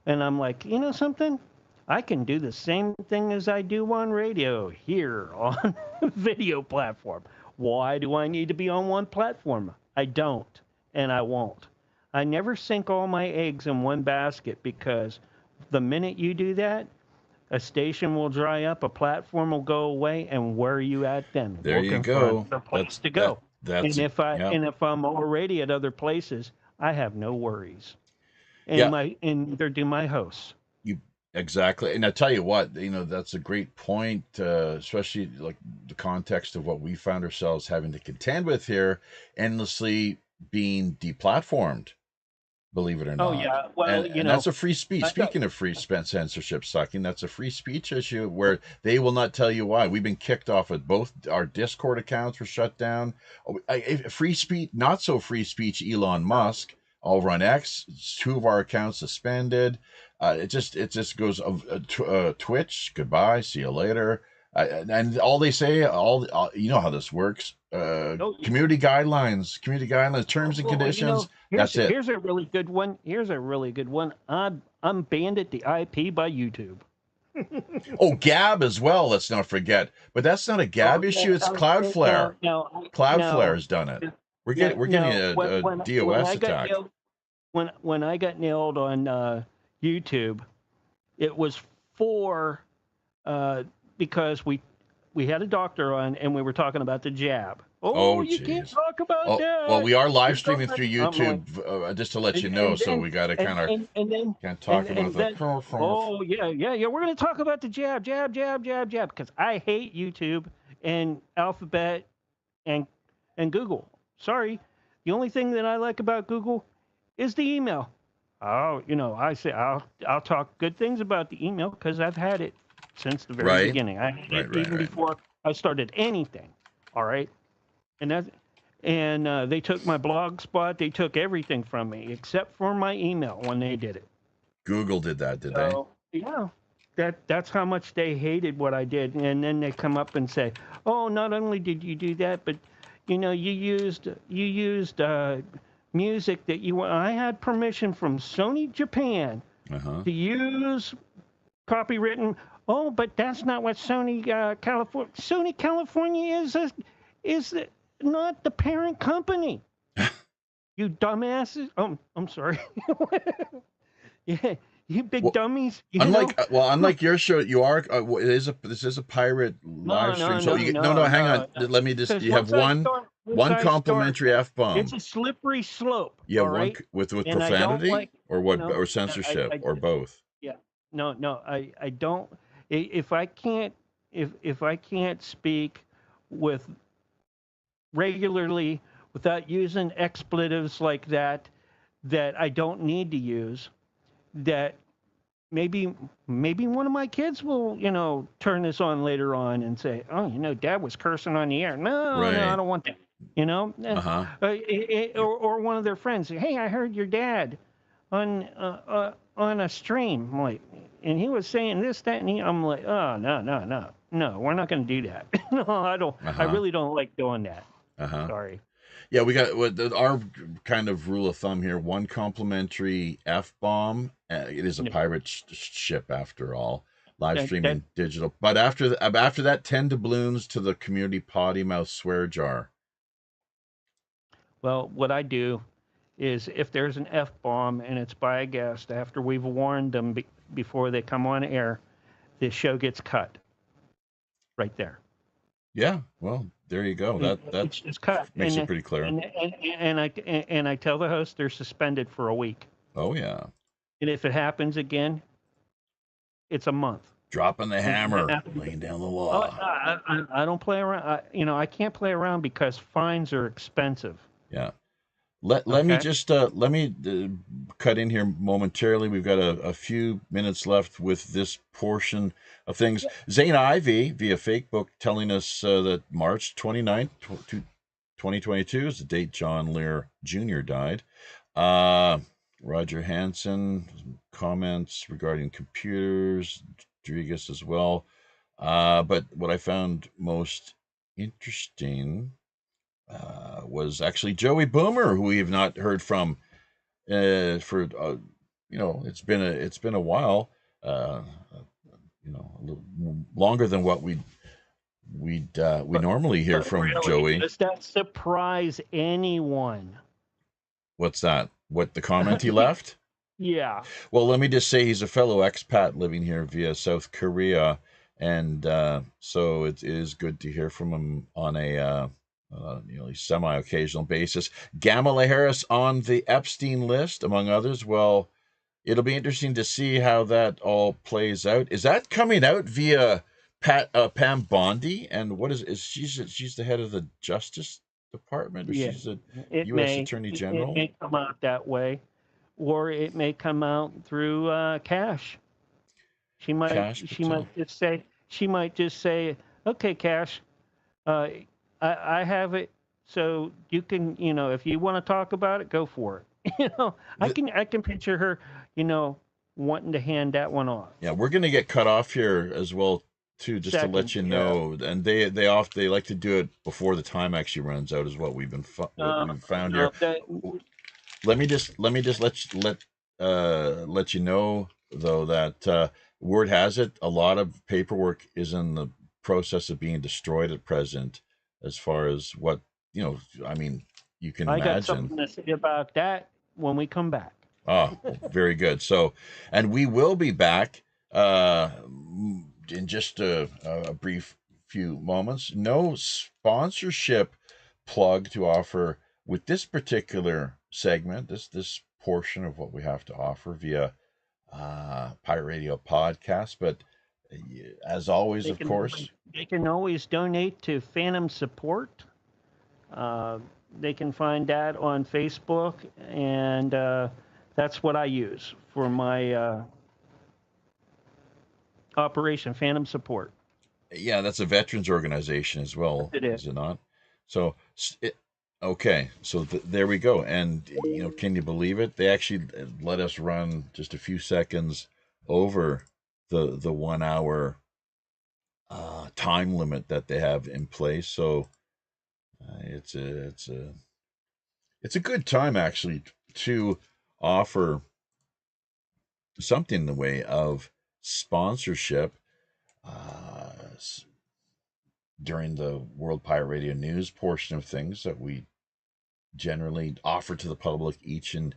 And I'm like, you know something? I can do the same thing as I do on radio here on video platform. Why do I need to be on one platform? I don't, and I won't. I never sink all my eggs in one basket because the minute you do that, a station will dry up, a platform will go away, and where are you at then? there you Looking for go. another place to go. That's And if I yeah. and if I'm already at other places, I have no worries. Yeah, And neither do my hosts. you exactly. And I tell you what, that's a great point, especially like the context of what we found ourselves having to contend with here, endlessly being deplatformed, believe it or Oh not. yeah, well, And that's a free speech. I got, Speaking of free censorship sucking, that's a free speech issue where they will not tell you why. We've been kicked off of both our Discord accounts were shut down. Free speech, not so free speech, Elon Musk over on X, two of our accounts suspended. It just goes Twitch, goodbye, see you later. And all they say, you know how this works. oh, Community guidelines, terms and well, conditions. That's it. here's a really good one. Here's a really good one. I'm banned at the IP by YouTube. Oh, Gab as well. Let's not forget. But that's not a Gab issue. It's Cloudflare. Cloudflare No, has done it. We're no, getting no. a When DOS I got attack. nailed, when I got nailed on YouTube, it was for because we had a doctor on and we were talking about the jab. Oh, Oh, you can't jeez. talk about Oh, well, that. we are live You're streaming talking. through I'm like, YouTube, just to let you know. and So then we got to kind of and then can't talk about and the. then oh yeah, we're going to talk about the jab because I hate YouTube and Alphabet and Google. Sorry, the only thing that I like about Google is the email. Oh, I say I'll talk good things about the email because I've had it since the very Right, beginning. I had it right. even before I started anything. All right, and that and they took my blog spot. They took everything from me except for my email when they did it. Google did that, did they? So yeah, that's how much they hated what I did. And then they come up and say, "Oh, not only did you do that, but you used music that you I had permission from Sony Japan Uh-huh. to use copywritten. Oh, but that's not what Sony California. Sony California is not the parent company. You dumbasses. I'm sorry. Yeah, you big Well, dummies. unlike your show, you are. This is a pirate No, live stream. no, So no, you get, no, no. Hang on. no, no. Let me just. Because You have one complimentary F it's bomb. a slippery slope. You All have one right, with and I don't profanity like. or what No, or no, censorship I or both. yeah, no. I don't. If I can't, if I can't speak with regularly without using expletives like that I don't need to use, that maybe one of my kids will turn this on later on and say, oh, Dad was cursing on the air. No, I Right. don't want that. Uh-huh. Or one of their friends say, hey, I heard your dad on a stream. I'm like, and he was saying this, that, and I'm like, oh, no, we're not going to do that. No, I don't. I Uh-huh. really don't like doing that. Uh-huh. Sorry. Yeah, we got our kind of rule of thumb here: one complimentary F bomb. It is a No, pirate ship after all. Live that streaming digital, but after that, 10 doubloons to the community potty mouth swear jar. well, what I do is if there's an F bomb and it's by a guest after we've warned them before they come on air, the show gets cut right there. Yeah, well, there you go. That It's cut. makes it pretty clear. And I tell the host they're suspended for a week. Oh yeah, And if it happens again, it's a month. dropping the And if it hammer, happens- laying down the Oh, law. I don't play around. I can't play around because fines are expensive. Yeah. Let me Okay. just cut in here momentarily. We've got a few minutes left with this portion of things. Zane Ivey via Facebook telling us that March 29th, 2022 is the date John Lear Jr. died. Roger Hansen comments regarding computers, Dreagus as well. But what I found most interesting was actually Joey Boomer, who we've not heard from for it's been a while, a little longer than what we normally hear from Really, Joey. does that surprise anyone? What's that? What, the comment he left? Yeah. Well, let me just say he's a fellow expat living here via South Korea, and so it is good to hear from him on a semi-occasional basis. Gamala Harris on the Epstein list, among others. Well, it'll be interesting to see how that all plays out. Is that coming out via Pam Bondi? And what is she's the head of the Justice Department, or Yeah. she's the It U.S. Attorney General? It may come out that way, or it may come out through Cash. She might. Cash She might just say. She might just say, "Okay, Cash, I have it, so you can, if you want to talk about it, go for it." I can picture her, wanting to hand that one off. Yeah, we're gonna get cut off here as well too, just to let you know. Yeah. And they like to do it before the time actually runs out, is what we've found here. Let me just let you know though that word has it a lot of paperwork is in the process of being destroyed at present, as far as what I mean, you can imagine. I got something to say about that when we come back. Oh, very good. So, and we will be back in just a brief few moments. No sponsorship plug to offer with this particular segment, this portion of what we have to offer via Pirate Radio Podcast. But as always, of course, they can always donate to Phantom Support. They can find that on Facebook, and that's what I use for my Operation Phantom Support. Yeah, that's a veterans organization as well, is it not? So, okay, so there we go. And, can you believe it? They actually let us run just a few seconds over the 1 hour time limit that they have in place. So it's a good time actually to offer something in the way of sponsorship during the World Pirate Radio News portion of things that we generally offer to the public each and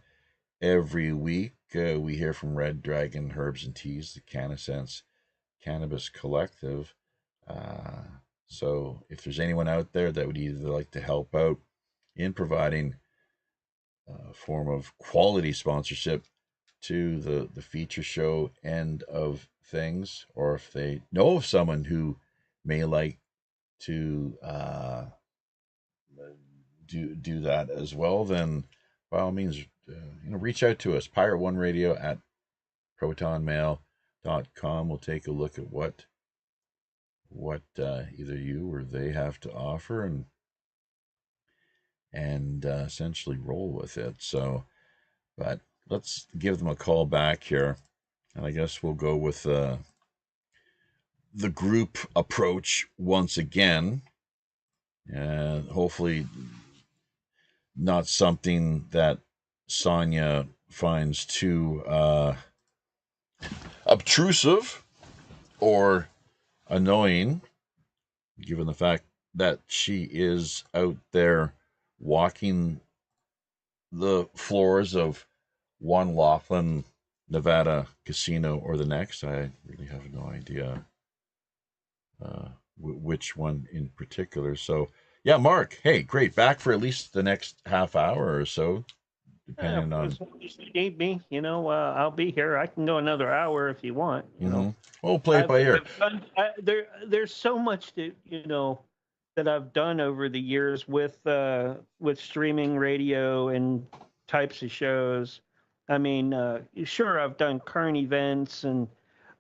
every week. We hear from Red Dragon Herbs and Teas, the Cannasense Cannabis Collective. So if there's anyone out there that would either like to help out in providing a form of quality sponsorship to the feature show end of things, or if they know of someone who may like to do that as well, then by all means, reach out to us, pirate1radio@protonmail.com. We'll take a look at what either you or they have to offer, and essentially roll with it. So, but let's give them a call back here, and I guess we'll go with the group approach once again. Hopefully not something that Sonia finds too obtrusive or annoying, given the fact that she is out there walking the floors of one Laughlin Nevada casino or the next. I really have no idea which one in particular. So, yeah, Mark, hey, great. Back for at least the next half hour or so, depending on. As long as you need me, I'll be here. I can go another hour if you want. Mm-hmm. We'll play it by ear. I've done, there's so much that that I've done over the years with streaming radio and types of shows. I mean, sure, I've done current events and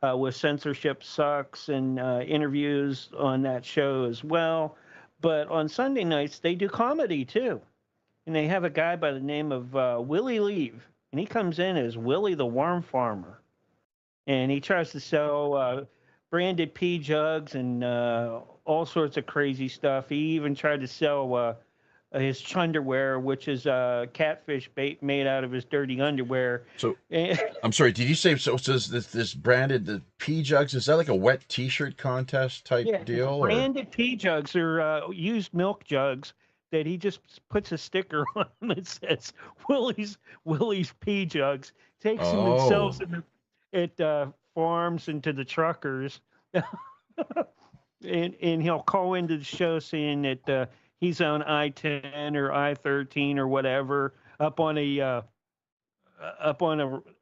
with Censorship Sucks and interviews on that show as well. But on Sunday nights, they do comedy too. And they have a guy by the name of Willie Leave. And he comes in as Willie the Worm Farmer. And he tries to sell branded pea jugs and all sorts of crazy stuff. He even tried to sell his chunderwear, which is catfish bait made out of his dirty underwear. So, I'm sorry, did you say, so this branded, the pea jugs, is that like a wet T-shirt contest type deal? Branded pea jugs are used milk jugs that he just puts a sticker on them that says Willie's pea jugs, takes them and sells them at farms and to the truckers. and he'll call into the show saying that he's on I-10 or I-13 or whatever up on a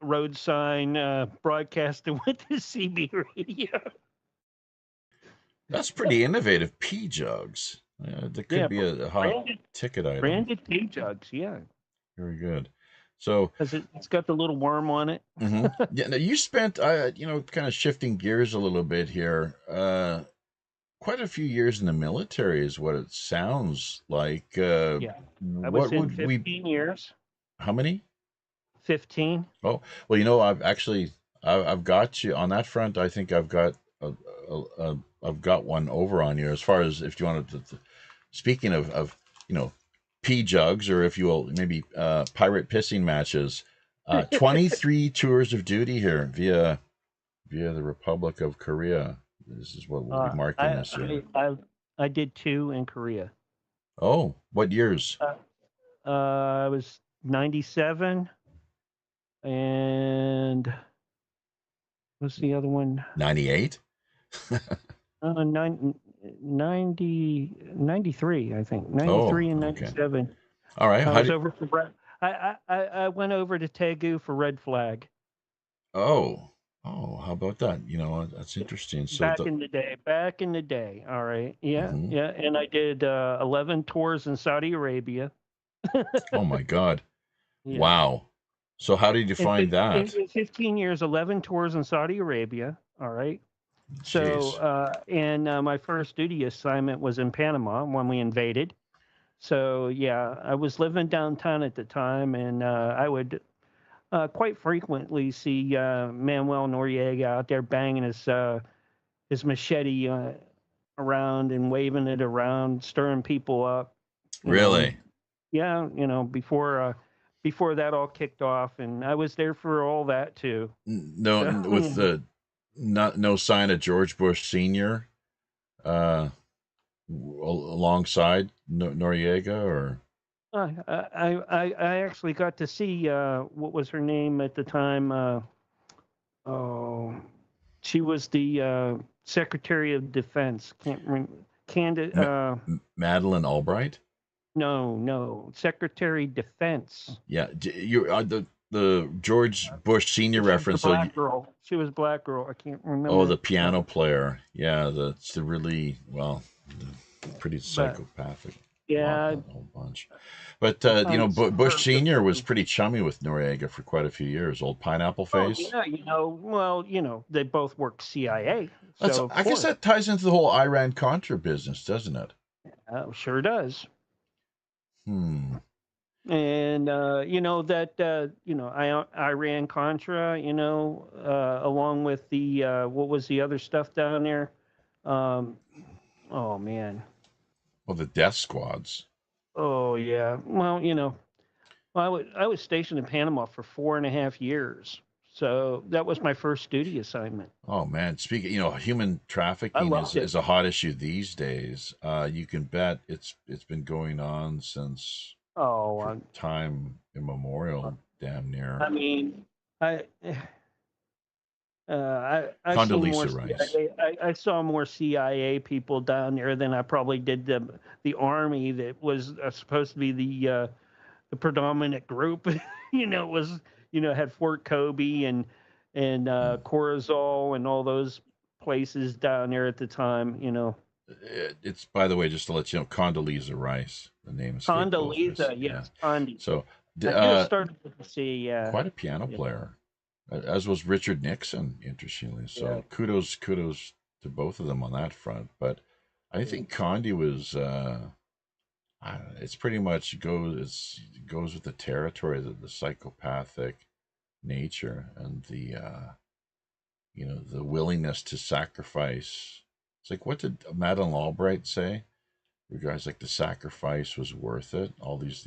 road sign broadcasting with the CB radio. That's pretty innovative. Pea jugs. That could be a hot ticket item. Branded pea jugs, yeah. Very good. So, because it's got the little worm on it. Mm-hmm. Yeah. Now you spent, kind of shifting gears a little bit here. Quite a few years in the military is what it sounds like. Yeah, I was in 15 years. How many? 15. Oh, well, I've got you on that front. I think I've got I've got one over on you as far as if you wanted to speaking of pea jugs, or if you will, maybe pirate pissing matches. 23 tours of duty here via the Republic of Korea. This is what we'll be marking this year. I did 2 in Korea. Oh, what years? I was 97, and what's the other one? 98. 93, I think. 93 and 97. Okay. All right. I was over for I went over to Daegu for Red Flag. Oh, how about that? That's interesting. So back in the day. All right. Yeah. Mm-hmm. Yeah. And I did 11 tours in Saudi Arabia. Oh my God. Yeah. Wow. So how did you find that? 15 years, 11 tours in Saudi Arabia. All right. Jeez. So, my first duty assignment was in Panama when we invaded. So, yeah, I was living downtown at the time, and I would quite frequently see Manuel Noriega out there banging his machete around and waving it around, stirring people up. Really? Yeah, before that all kicked off, and I was there for all that too. No, with the no sign of George Bush Sr. Alongside Noriega, or I actually got to see what was her name at the time. She was the Secretary of Defense. Can't remember. Madeleine Albright. No, Secretary of Defense. Yeah, you the George Bush Sr. reference. Black girl. She was black girl. I can't remember. Oh, the piano player. Yeah, that's the really pretty psychopathic. Yeah, a whole bunch. But Bush Sr. was pretty chummy with Noriega for quite a few years. Old pineapple face. Oh, yeah, they both worked CIA. So I guess that ties into the whole Iran-Contra business, doesn't it? Sure does. And Iran-Contra, along with the what was the other stuff down there? Oh man. Well, the death squads. Oh yeah. Well, I was stationed in Panama for 4.5 years, so that was my first duty assignment. Oh man, speaking, human trafficking is a hot issue these days. You can bet it's been going on since time immemorial, damn near. I mean, I've seen more Condoleezza Rice. CIA. I saw more CIA people down there than I probably did the army that was supposed to be the predominant group. It was had Fort Kobe and Corazal and all those places down there at the time. It's, by the way, just to let you know, Condoleezza Rice. The name escaped both of us. Condoleezza, Yeah. yes, Condi. So, I should have started with the C. Yeah, quite a piano yeah, player, as was Richard Nixon, interestingly. yeah. So, kudos to both of them on that front. But I think Condi was. I don't know, it's pretty much goes with the territory of the psychopathic nature and the willingness to sacrifice. It's like, what did Madeleine Albright say? Regards like the sacrifice was worth it. All these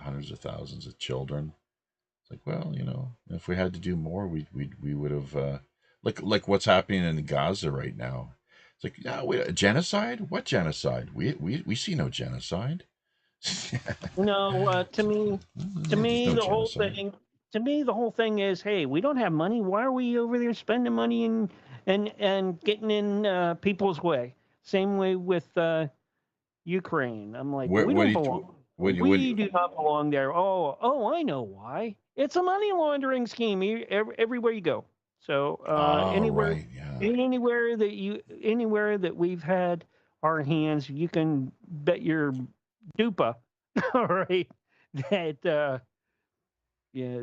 hundreds of thousands of children. It's like, well, if we had to do more, we would have like what's happening in Gaza right now. It's like, yeah, genocide? What genocide? We see no genocide. No, to me, There's no the whole genocide. thing, the whole thing is, hey, we don't have money. Why are we over there spending money and getting in people's way? Same way with Ukraine. I'm like, What we what don't do belong. what We do not belong there. Oh, I know why. It's a money laundering scheme everywhere you go. So Oh, right, yeah. anywhere that we've had our hands, you can bet your dupa, all right, that yeah,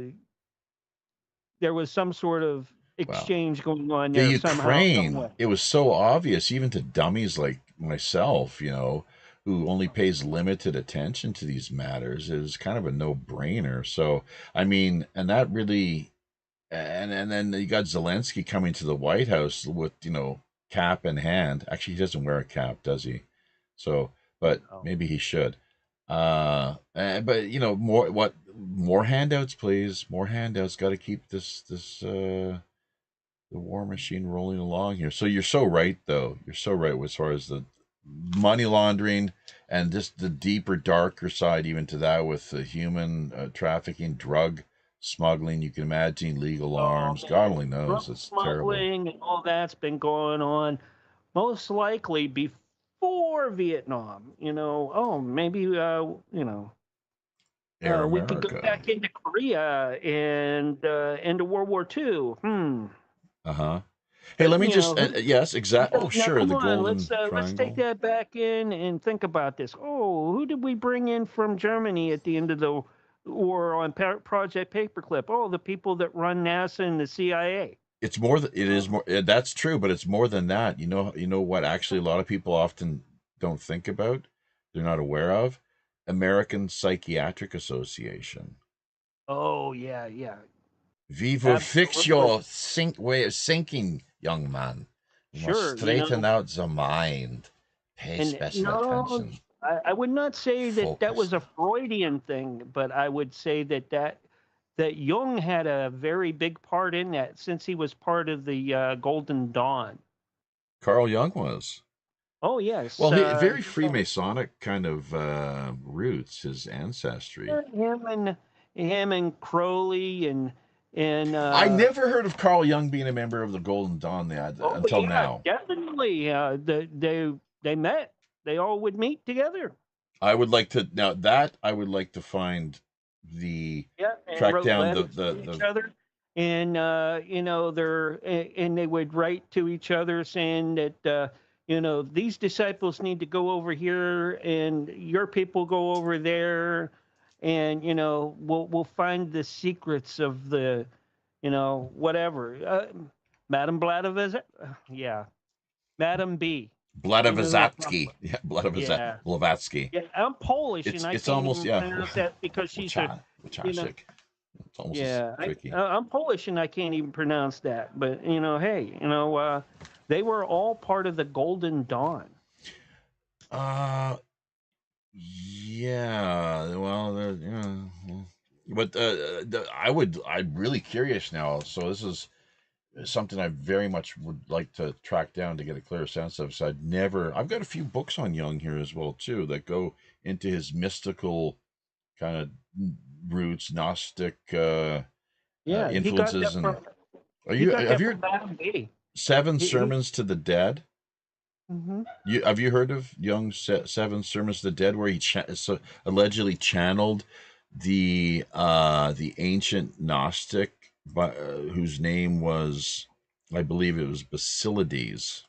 there was some sort of Wow. exchange going on The there somehow, some Ukraine, way. it was so obvious, even to dummies like myself, who only pays limited attention to these matters. It was kind of a no-brainer. So, I mean, and that really, and then you got Zelensky coming to the White House with, cap in hand. Actually, he doesn't wear a cap, does he? So, but Oh. maybe he should. But more handouts, please. More handouts. Got to keep the war machine rolling along here. So you're so right, though. You're so right as far as the money laundering and just the deeper, darker side, even to that with the human trafficking, drug smuggling. You can imagine legal Oh arms. God man, only drug knows. It's terrible. smuggling and all that's been going on most likely before Vietnam. Maybe Air we could go America. back into Korea and into World War II. Uh huh. Hey, But let me just. Yes, exactly. Oh, now sure. come The on, Golden let's take Triangle. that back in and think about this. Oh, who did we bring in from Germany at the end of the war on Project Paperclip? Oh, the people that run NASA and the CIA. It's more. It is more. That's true, but it's more than that. You know what? Actually, a lot of people often don't think about. They're not aware of. American Psychiatric Association. Oh yeah, yeah, We will fix absolutely. your way of thinking, young man. We must Sure, straighten out the mind. Pay and special no, attention. I would not say that Focus. was a Freudian thing, but I would say that Jung had a very big part in that since he was part of the Golden Dawn. Carl Jung was. Oh yes, Well, he very Freemasonic kind of roots, his ancestry. him and Crowley and I never heard of Carl Jung being a member of the Golden Dawn oh until yeah, now. definitely. They met. They all would meet together. I would like to now that I would like to find the Yeah, and track wrote down letters to each other, and and they would write to each other saying that these disciples need to go over here, and your people go over there, and we'll find the secrets of the whatever. Madame Blavatsky, yeah, Madame B. Blavatsky. Yeah, Yeah, Blavatsky. yeah. I'm Polish, and I It's can't almost, even yeah. pronounce that because she's a you know. Wojtaszek. It's almost as Yeah, tricky. I'm Polish and I can't even pronounce that. But hey, they were all part of the Golden Dawn. Uh yeah. Well, but I'm really curious now. So this is something I very much would like to track down to get a clear sense of. So I've got a few books on Jung here as well too that go into his mystical kind of roots, Gnostic Yeah, he got influences, that and from He got have that you from Adam B. Seven He, Sermons to the Dead? hmm Have you heard of Seven Sermons to the Dead, where he allegedly channeled the ancient Gnostic, whose name was, I believe it was Basilides.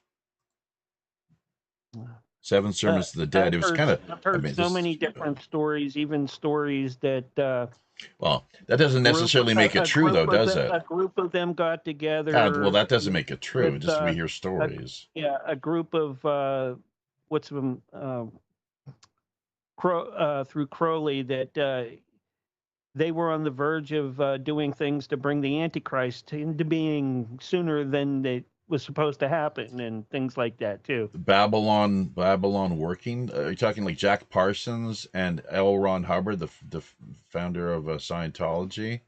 Seven Sermons to the Dead. It was kind of, I've I heard mean, so this. many different stories, even stories that Well, that doesn't necessarily make it true, though, does it? a group of them got Well, together that doesn't make it true. with Just we hear a, stories. a group of what's them through Crowley that they were on the verge of doing things to bring the Antichrist into being sooner than it was supposed to happen, and things like that too. Babylon working. Are you talking like Jack Parsons and L. Ron Hubbard, the founder of Scientology,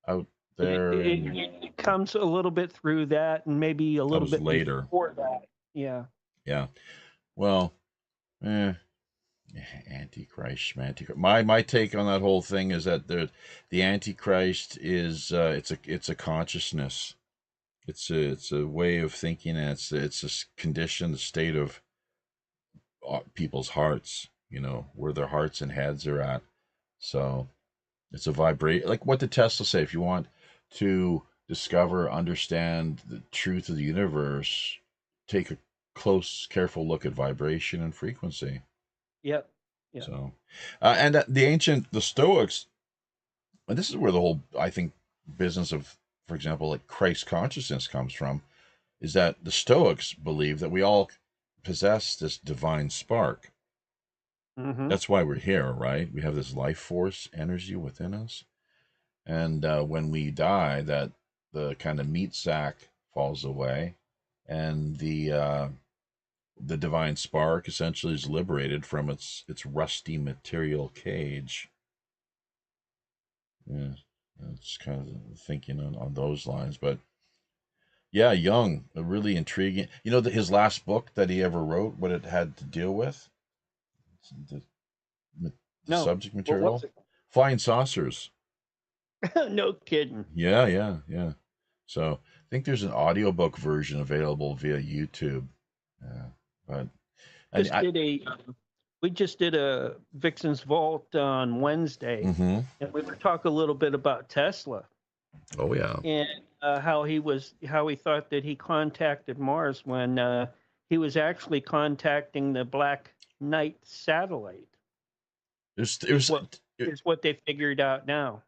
out there? It comes a little bit through that, and maybe a That little was bit later. before that. Yeah. Yeah. Well, Antichrist. My take on that whole thing is that the Antichrist is it's a consciousness. It's a way of thinking, and it's a condition, the state of people's hearts. Where their hearts and heads are at. So it's a vibrate. Like, what did Tesla say? If you want to discover, understand the truth of the universe, take a close, careful look at vibration and frequency. Yep. Yeah. So, and the Stoics, and this is where the whole, I think, business of, for example, like Christ consciousness comes from, is that the Stoics believe that we all possess this divine spark. Mm-hmm. That's why we're here, right? We have this life force energy within us. And when we die, that the kind of meat sack falls away, and the divine spark essentially is liberated from its rusty material cage. Yeah, that's kind of thinking on those lines. But yeah, Jung, a really intriguing. His last book that he ever wrote, what it had to deal with, the, the No. subject What material, was it? flying saucers. No kidding. Yeah. So I think there's an audiobook version available via YouTube. But We just did a Vixen's Vault on Wednesday, mm-hmm. and we were talking a little bit about Tesla. Oh yeah. And how he thought that he contacted Mars when he was actually contacting the Black Knight satellite. Is what they figured out now.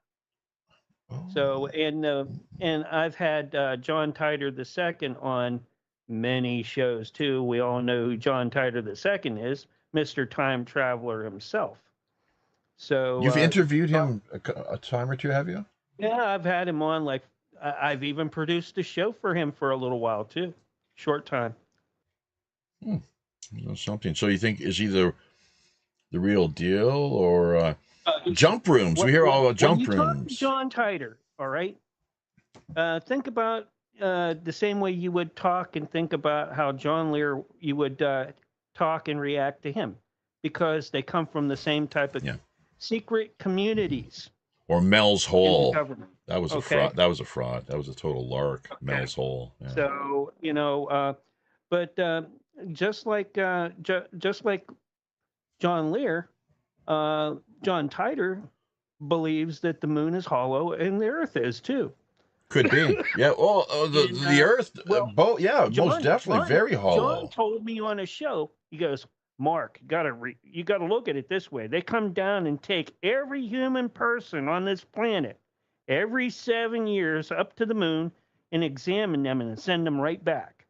Oh. So and I've had John Titor II on many shows too. We all know who John Titor II is, Mr. Time Traveler himself. So you've interviewed him a time or two, have you? Yeah, I've had him on. Like I've even produced a show for him for a little while too, short time. Something. So you think is either the real deal or jump rooms? We hear all about jump rooms. John Titor, all right. Think about the same way you would talk and think about how John Lear you would talk and react to him, because they come from the same type of secret communities. Or Mel's Hole. That was a fraud. That was a fraud. That was a total lark. Okay. Mel's Hole. Yeah. So but just like John Lear, John Titor believes that the moon is hollow and the Earth is too. Could be. Yeah. Well, the Earth. Both. Yeah. Most definitely. Very hollow. John told me on a show. He goes, Mark, you got to look at it this way. They come down and take every human person on this planet every 7 years up to the moon and examine them and send them right back.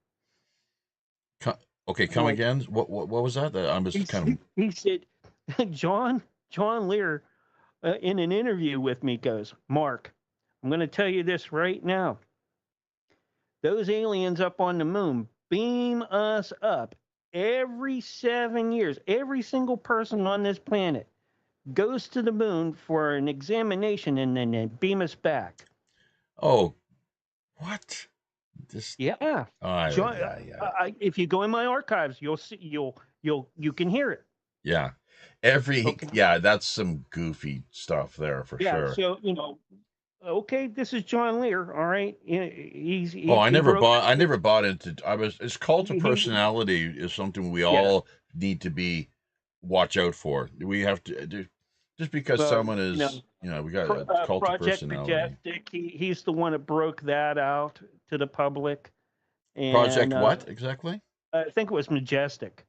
Okay, come again. What was that? I'm just kind of. He said, John Lear, in an interview with me, goes, Mark, I'm going to tell you this right now. Those aliens up on the moon beam us up every 7 years. Every single person on this planet goes to the moon for an examination and then they beam us back. Oh, what? Yeah. John, if you go in my archives, you'll see. You can hear it. Yeah. That's some goofy stuff there for sure. So Okay, this is John Lear. All right, Oh, I he never broke. bought. I never bought into. It's cult of He personality is something we yeah. all need to be watch out for. We have to just because Well, someone is, we got a cult of Project personality. Majestic. He's the one that broke that out to the public, and Project what exactly? I think it was Majestic.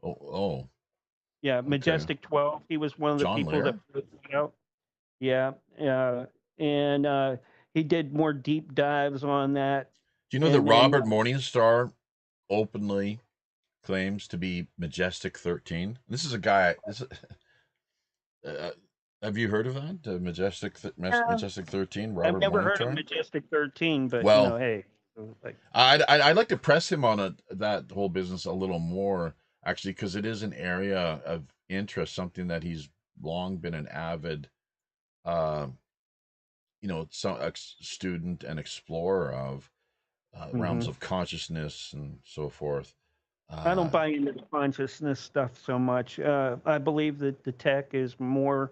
Oh, oh, Yeah, okay. Majestic 12. He was one of the John people that Lear. broke it out. Yeah, and he did more deep dives on that, Do you know that and then Robert Morningstar openly claims to be Majestic 13? This is a guy. Uh, have you heard of that? uh, Majestic 13, I've Robert never heard of Morningstar. Majestic 13, but Well, hey, like I'd like to press him on that whole business a little more, actually, because it is an area of interest, something that he's long been an avid, uh, student and explorer of, realms mhm. of consciousness and so forth. I don't Uh, buy into the consciousness stuff so much. I believe that the tech is more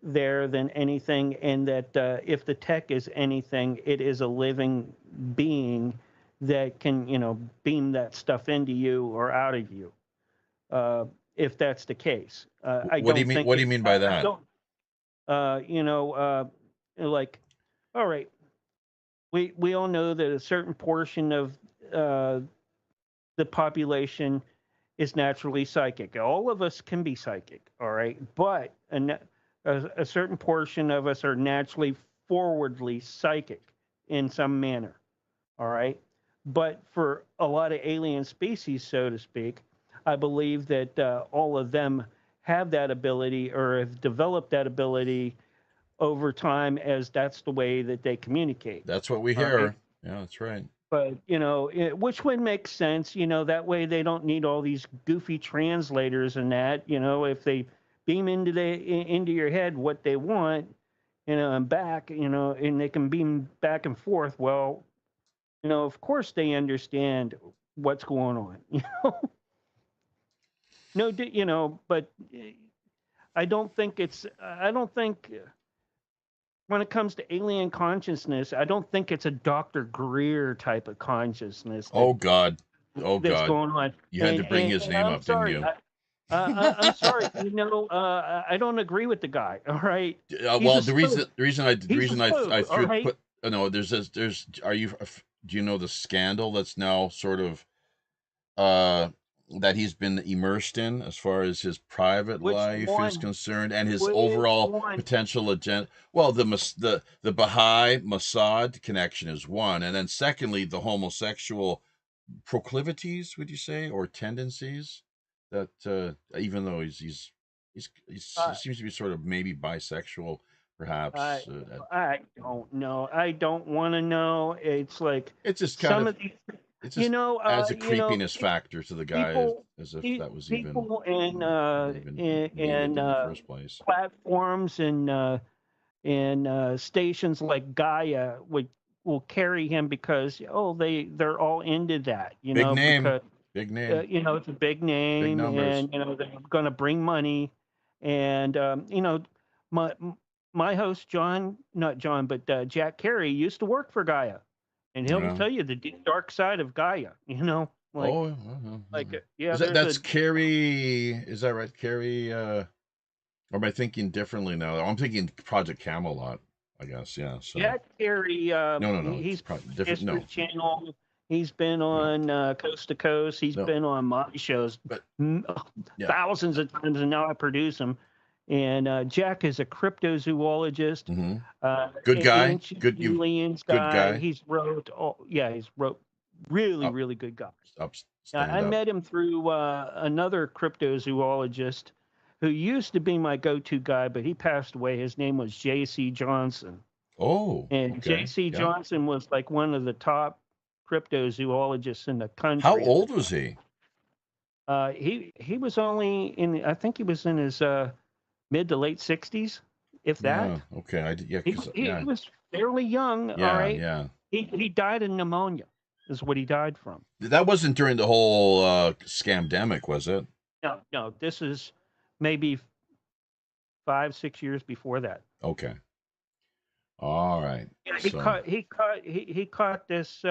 there than anything, and that if the tech is anything, it is a living being that can, beam that stuff into you or out of you. Uh, if that's the case, I what do you don't mean? think What do you it. mean by I that? don't. Like, all right, we all know that a certain portion of uh, the population is naturally psychic. All of us can be psychic, all right, but a certain portion of us are naturally forwardly psychic in some manner, all right. But for a lot of alien species, so to speak, I believe that all of them have that ability or have developed that ability over time, as that's the way that they communicate. That's what we All right. hear. Yeah, that's right. But which would make sense. That way they don't need all these goofy translators and that. If they beam into your head what they want, and back, and they can beam back and forth. Well, of course they understand what's going on. No, but I don't think it's. I don't think when it comes to alien consciousness, I don't think it's a Dr. Greer type of consciousness Oh God. Oh that's God. going on. You had to And bring and, his and name I'm up, didn't sorry. you? I'm sorry. I don't agree with the guy. All right, he's a Well, the spook. reason the reason I the He's a reason I spook. All threw right. put no there's are you do you know the scandal that's now sort of uh that he's been immersed in as far as his private Which life is one? concerned and his Which overall one? potential agenda? Well, the Baha'i Mossad connection is one, and then secondly the homosexual proclivities, would you say, or tendencies that even though he Uh, seems to be sort of maybe bisexual, I perhaps. I don't know. I don't want to know. It's like It's just kind some of of these. it just adds a creepiness factor to the guy, People as if that was even people in even needed in the first place. platforms and stations like Gaia will carry him because they're all into that, Big name, because big name, it's a big big name, numbers. and they're going to bring money, and my my host John, not John, but Jack Carey used to work for Gaia, and he'll Yeah. tell you the dark side of Gaia. Oh, Yeah, is that there's a that's Carrie? Is that right, Carrie? Or am I thinking differently now? I'm thinking Project Camelot, I guess. Yeah. So Jack Carey. no. It's He's probably different. History No, Channel. He's been no, on Coast to Coast. He's no. been on my shows But m- yeah. thousands of times, and now I produce him. And Jack is a cryptozoologist, hmm Good guy. ancient Good you. aliens Good guy. guy. He's wrote really, Up, really good guy. up, I stand up. met him through another cryptozoologist who used to be my go-to guy, but he passed away. His name was J.C. Johnson. Oh, And okay. J.C. Yeah. Johnson was like one of the top cryptozoologists in the How country at the old was time. he? He was only I think he was in his mid to late 60s, if that. Yeah. Okay. Yeah. Cause He was fairly young. All yeah. right. Yeah. He died of pneumonia, is what he died from. That wasn't during the whole scamdemic, was it? No, no, this is maybe 5, 6 years before that. Okay. All right. Yeah, So he caught this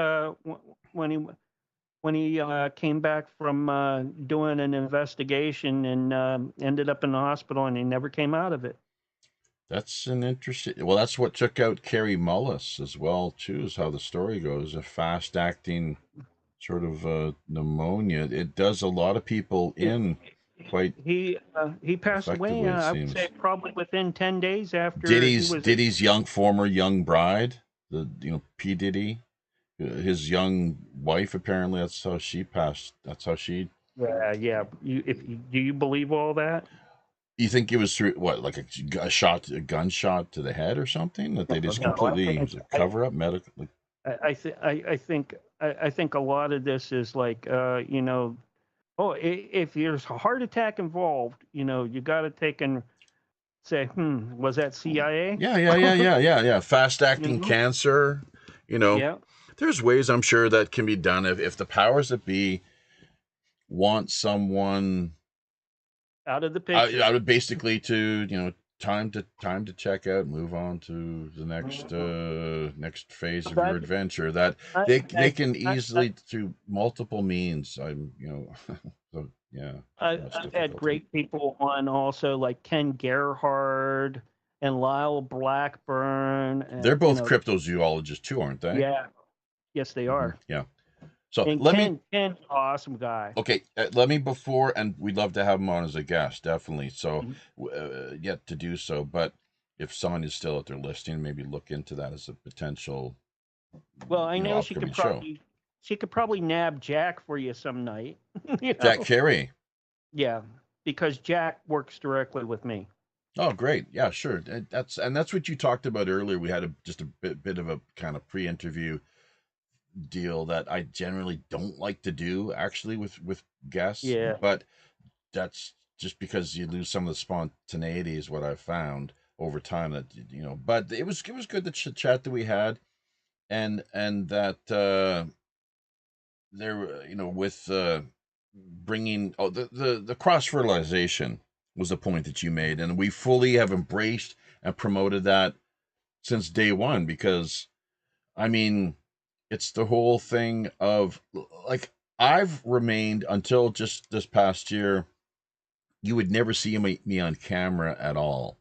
when he came back from doing an investigation and ended up in the hospital, and he never came out of it. that's an interesting. Well, that's what took out Carrie Mullis as well, too. Is how the story goes. A fast-acting sort of pneumonia. It does a lot of people in quite He passed away. effectively, it I would say seems. probably within 10 days after he was. Diddy's former young bride, P Diddy, his young wife. Apparently, that's how she passed. That's how she. Yeah. Do you believe all that? You think it was through what, like a gunshot to the head or something that they just No, completely it was a cover up medical? Like, I think a lot of this is like if there's a heart attack involved, you got to take and say, was that CIA? Yeah. Fast acting Mhm. cancer. Yeah, There's ways I'm sure that can be done if the powers that be want someone out of the picture. I would basically to time to check out, move on to the next phase of your But adventure. That I, they can I, easily through multiple means. So yeah, that's I've had difficult. great people on also, like Ken Gerhard and Lyle Blackburn, They're and both cryptozoologists too, aren't they? yeah, yes they are. Yeah. So And let me Ken's an awesome guy. okay. Let me before, and we'd love to have him on as a guest, definitely. So Mhm. yet to do so, but if Sonia's still out there listening, maybe look into that as a potential Well, I know upcoming show. she could probably nab Jack for you some night. Jack Carey. Yeah, because Jack works directly with me. Oh, great. Yeah, sure. That's what you talked about earlier. We had just a bit of a kind of pre-interview deal that I generally don't like to do actually with guests, Yeah. but that's just because you lose some of the spontaneity is what I've found over time that but it was good the chat that we had and that there with bringing the cross fertilization was the point that you made, and we fully have embraced and promoted that since day one because I mean it's the whole thing of like I've remained until just this past year. You would never see me on camera at all.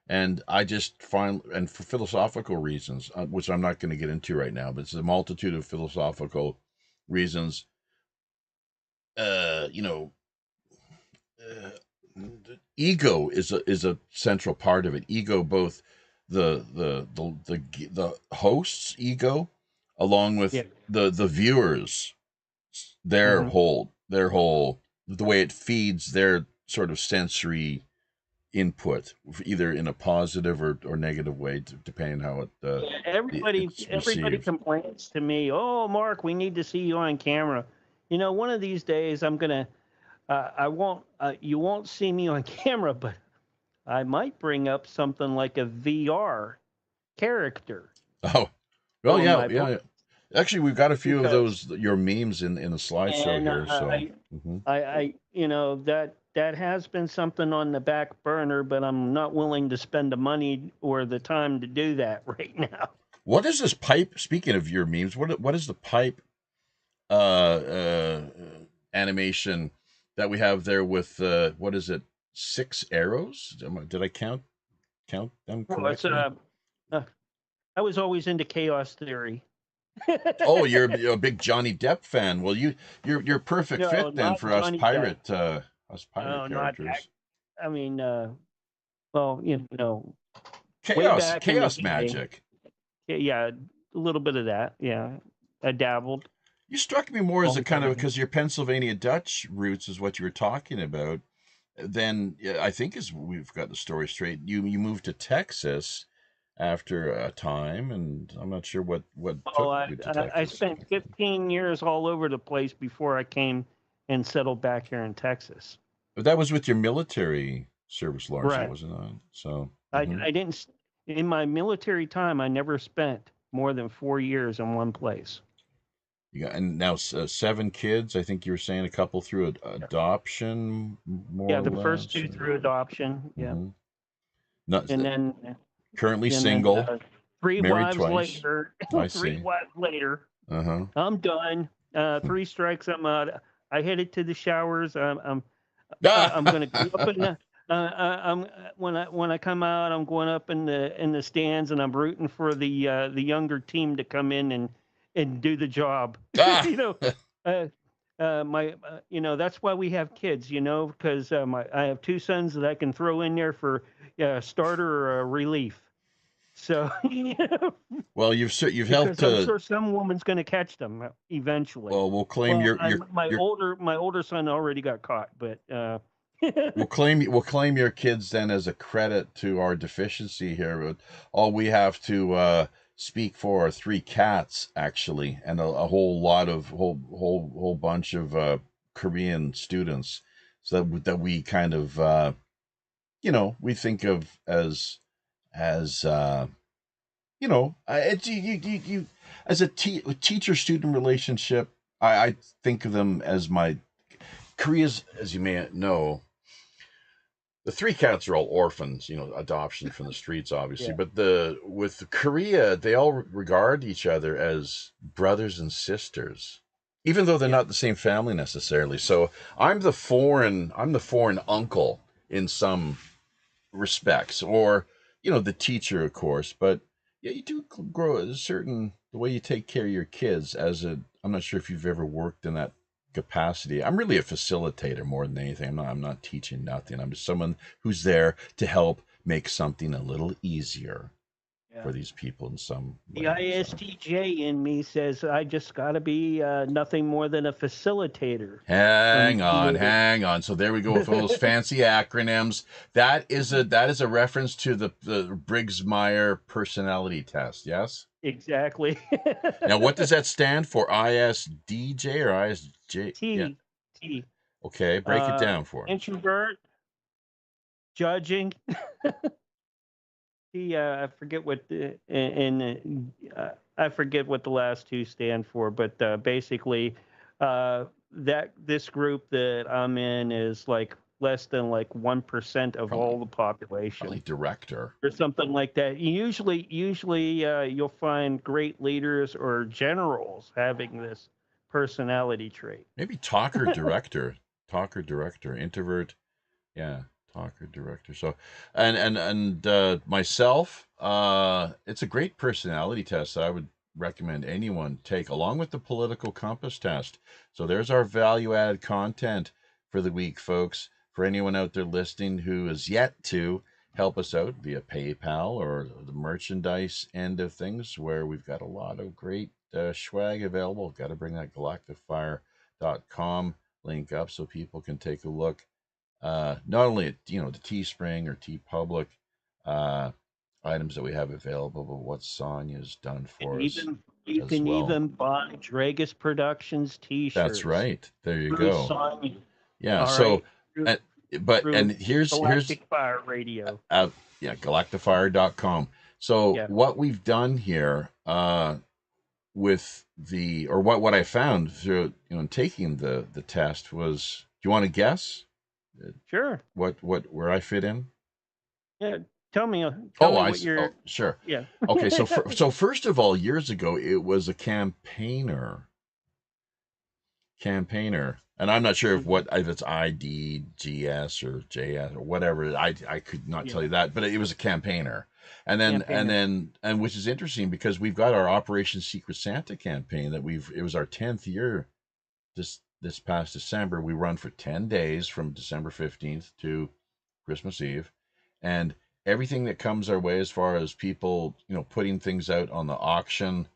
And I just find, and for philosophical reasons, which I'm not going to get into right now, but it's a multitude of philosophical reasons. Uh, you know, uh, Ego is a central part of it. Ego, both the host's ego, along Yeah. with the viewers, their Hmm. whole the way it feeds their sort of sensory input, either in a positive or negative way, depending how Yeah, everybody it's everybody received. complains to me. Oh, Mark, we need to see you on camera. One of these days I'm gonna. I won't. You won't see me on camera, but I might bring up something like a VR character Oh, well, on yeah, my yeah, book yeah. Actually, we've got a few of because those your memes in the slideshow and here. So, mhm. that has been something on the back burner, but I'm not willing to spend the money or the time to do that right now. What is this pipe? Speaking of your memes, what is the pipe uh, uh, animation that we have there with what is it? 6 arrows? Did I count them Well, it's correctly? uh, I was always into chaos theory. Oh, you're a big Johnny Depp fan. Well, you're perfect No, fit then not for Johnny Depp. us pirate Oh, not that. characters. I mean, well, way Chaos, back in the chaos day. magic. Yeah, a little bit of that. Yeah, I dabbled. You struck me more as a Long kind time of ago. because your Pennsylvania Dutch roots is what you were talking about. Then yeah, I think as we've got the story straight, you moved to Texas after a time, and I'm not sure what Oh, took you to I Texas. spent 15 years all over the place before I came and settled back here in Texas. But that was with your military service largely, Right. wasn't it? So. Mhm. I didn't, in my military time, I never spent more than 4 years in one place. You got and now 7 kids. I think you were saying a couple through adoption, more Yeah, or the first less. two through adoption. Yeah. Mm-hmm. Not And then Currently And then single, three married wives twice. later, I three see. wives later, Uh-huh. I'm done. Three strikes, I'm out. I headed to the showers. I'm Ah! gonna go up in the. I'm when I come out, I'm going up in the stands, and I'm rooting for the younger team to come in and do the job. Ah! you know, uh, my that's why we have kids. Because I have two sons that I can throw in there for starter or relief. So Well, you've helped because I'm to. sure some woman's going to catch them eventually. Well, we'll claim Well, your your my older son already got caught, but we'll claim your kids then as a credit to our deficiency here. But all we have to speak for are three cats actually, and a whole lot of whole bunch of Korean students, so that we kind of we think of as it's you as a teacher student relationship. I think of them as my Korea's, as you may know, the three cats are all orphans, adoption from the streets, obviously. yeah, But with Korea, they all regard each other as brothers and sisters, even though they're yeah, not the same family necessarily. So I'm the foreign uncle in some respects, or the teacher, of course. But yeah, you do grow a certain the way you take care of your kids. I'm not sure if you've ever worked in that capacity. I'm really a facilitator more than anything. I'm not teaching nothing. I'm just someone who's there to help make something a little easier yeah. for these people in some The way. So. ISTJ in me says I just got to be nothing more than a facilitator. Hang From on, hang on. So there we go with all those fancy acronyms. That is a reference to the Briggs-Meyer personality test. Yes. exactly. Now, what does that stand for? ISDJ or ISJ? Yeah. T T Okay, break it down for us. introvert, judging. I forget what I forget what the last two stand for, but basically, that this group that I'm in is like less than like 1% of Probably, all the population, probably director. or something like that. Usually, you'll find great leaders or generals having this personality trait. Maybe talker director. Talker director. Introvert. Yeah, talker director. So, and myself, it's a great personality test that I would recommend anyone take, along with the political compass test. So there's our value added content for the week, folks. For anyone out there listening who is yet to help us out via PayPal or the merchandise end of things, where we've got a lot of great swag available. Got to bring that galactifire.com link up so people can take a look, not only at the Teespring or TeePublic items that we have available, but what Sonia's done And for us you as can well. even buy Dreagus Productions T-shirts. That's right. There you through go. Sonya. Yeah. All So, right. Through, and here's Galactic Fire Radio. yeah, galactifire.com. So Yeah. what we've done here, with what I found through taking the test was, do you want to guess Sure. where I fit in? Yeah. Tell me what you're. Sure. Yeah. Okay, so first of all, years ago, it was a campaigner, and I'm not sure if it's IDGS or JS or whatever. I could not tell you that, but it was a campaigner, and which is interesting because we've got our Operation Secret Santa campaign that it was our 10th year this past December. We run for 10 days from December 15th to Christmas Eve, and everything that comes our way as far as people, putting things out on the auction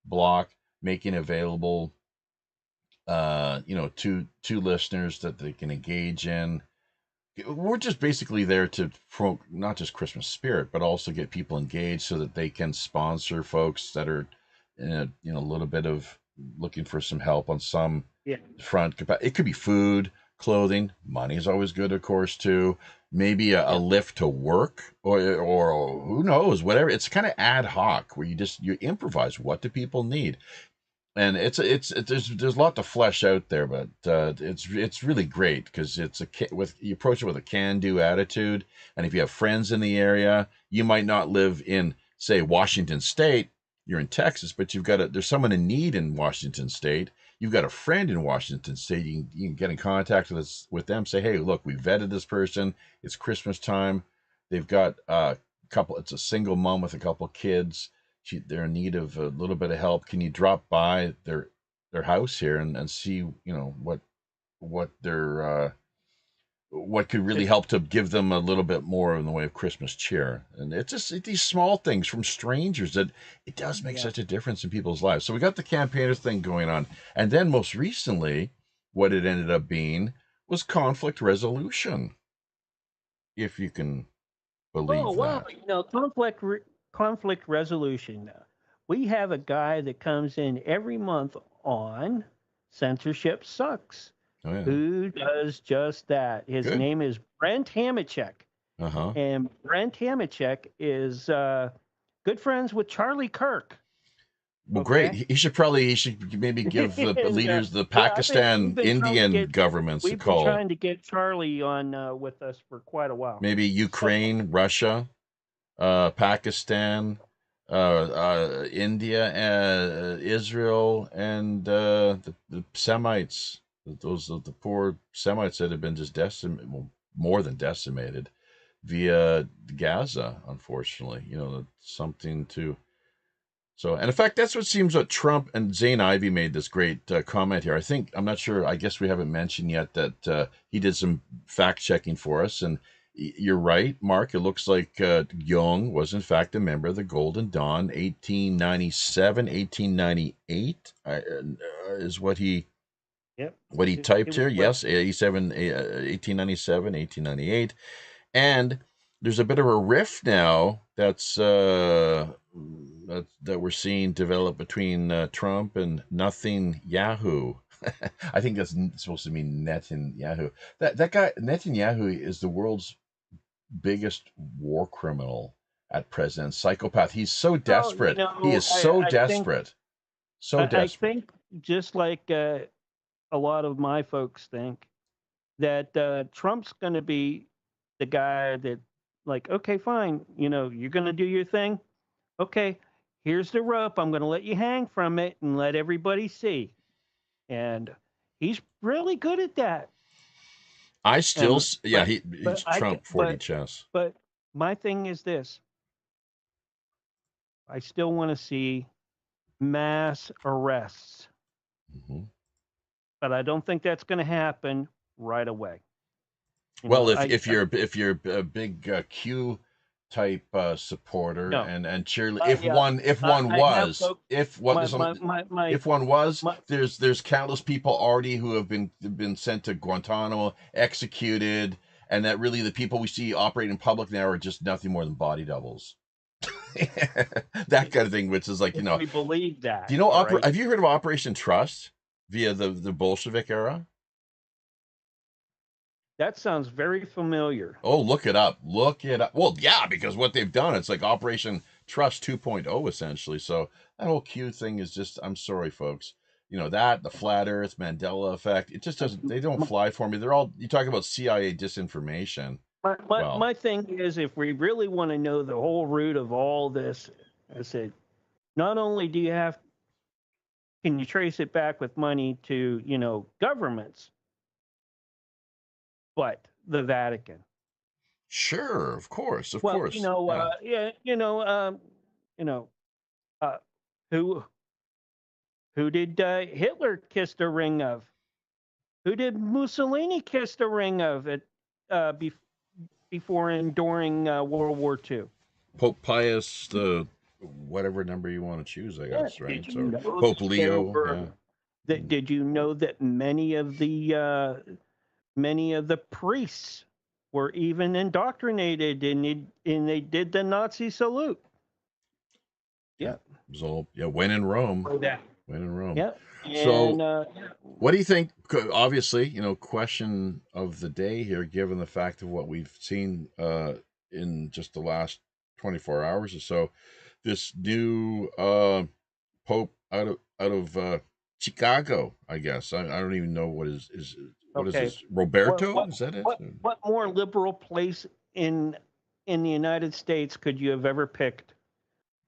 block, making available, to listeners that they can engage in. We're just basically there to promote not just Christmas spirit, but also get people engaged so that they can sponsor folks that are in a little bit of looking for some help on some front. It could be food, clothing, money is always good, of course, too. Maybe a lift to work, or who knows, whatever. It's kind of ad hoc where you improvise. What do people need? and there's a lot to flesh out there, but it's really great because you approach it with a can-do attitude, and if you have friends in the area, you might not live in, say, Washington State, you're in Texas, but there's someone in need in Washington State. You've got a friend in Washington State. You can get in contact with them. Say, hey, look, we vetted this person. It's Christmas time. They've got a couple. It's a single mom with a couple kids. They're in need of a little bit of help. Can you drop by their house here and see what their what could really help to give them a little bit more in the way of Christmas cheer? And it's just these small things from strangers that it does make such a difference in people's lives. So we got the campaigner thing going on, and then most recently, what it ended up being was conflict resolution, if you can believe Oh well, that. conflict resolution. We have a guy that comes in every month on Censorship Sucks, Oh yeah, who does just that. His good. name is Brent Hamachek, Uh-huh. and Brent Hamachek is good friends with Charlie Kirk. Well, Okay. great. He should maybe give the And, leaders, the yeah, Pakistan, Indian governments a we've been call. trying to get Charlie on with us for quite a while. Maybe Ukraine, Russia, Pakistan, India, Israel, and the Semites. Those are the poor Semites that have been just decimated, well, more than decimated, via Gaza. Unfortunately, something to. So, and in fact, that's what seems what Trump and Zane Ivey made this great comment here. I'm not sure, I guess we haven't mentioned yet that he did some fact checking for us. And you're right, Mark. It looks like Jung was, in fact, a member of the Golden Dawn, 1897, 1898 is what he. Yep. What he typed Was here, yes, 1897, 1898. And there's a bit of a rift now that we're seeing develop between Trump and Nothing Yahoo. I think that's supposed to mean Netanyahu. That guy Netanyahu is the world's biggest war criminal at present. Psychopath. He's so desperate. He is so desperate. So I desperate. think just like a lot of my folks think that Trump's going to be the guy that, like, okay, fine, you're going to do your thing. Okay, here's the rope. I'm going to let you hang from it and let everybody see. And he's really good at that. I still, he's Trump 40 but, chess. But my thing is this: I still want to see mass arrests, but I don't think that's going to happen right away. If you're a big Q type supporter and cheerleader, if one was, there's countless people already who have been sent to Guantanamo, executed, and that really the people we see operate in public now are just nothing more than body doubles. That kind of thing, which is like, we believe that. Do you know have you heard of Operation Trust via the Bolshevik era? That sounds very familiar. Oh, look it up. Look it up. Well, yeah, because what they've done, it's like Operation Trust 2.0, essentially. So that whole Q thing is just, I'm sorry, folks. The flat earth, Mandela effect, it just doesn't, they don't fly for me. You talk about CIA disinformation. My thing is, if we really want to know the whole root of all this, I said, not only can you trace it back with money to, governments, but the Vatican. Sure, of course. Who did Hitler kiss the ring of? Who did Mussolini kiss the ring of before and during World War II? Pope Pius, whatever number you want to choose, I guess, right? So Pope Leo. Did you know that many of the priests were even indoctrinated and they did the Nazi salute? Yeah. It was all, when in Rome. When in Rome. Yeah. So, what do you think? Obviously, question of the day here, given the fact of what we've seen in just the last 24 hours or so, this new Pope out Chicago, I guess. I don't even know what is what is Okay. this? Roberto? What Is that it? what more liberal place in the United States could you have ever picked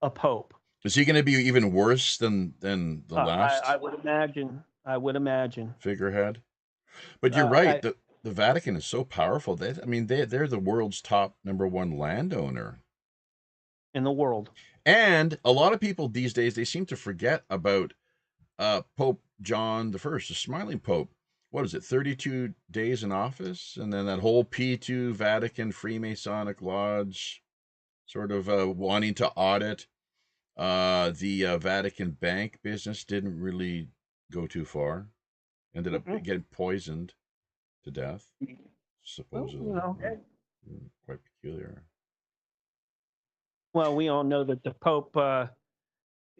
a pope? Is he going to be even worse than the I last would imagine. I would imagine. figurehead? But you're right. I The Vatican is so powerful. They're the world's top #1 landowner. in the world. And a lot of people these days, they seem to forget about Pope John the First, the Smiling Pope. What is it? 32 days in office, and then that whole P2 Vatican Freemasonic Lodge sort of wanting to audit the Vatican bank business didn't really go too far. Ended up Mhm. getting poisoned to death, Well, supposedly. Quite peculiar. well, we all know that the Pope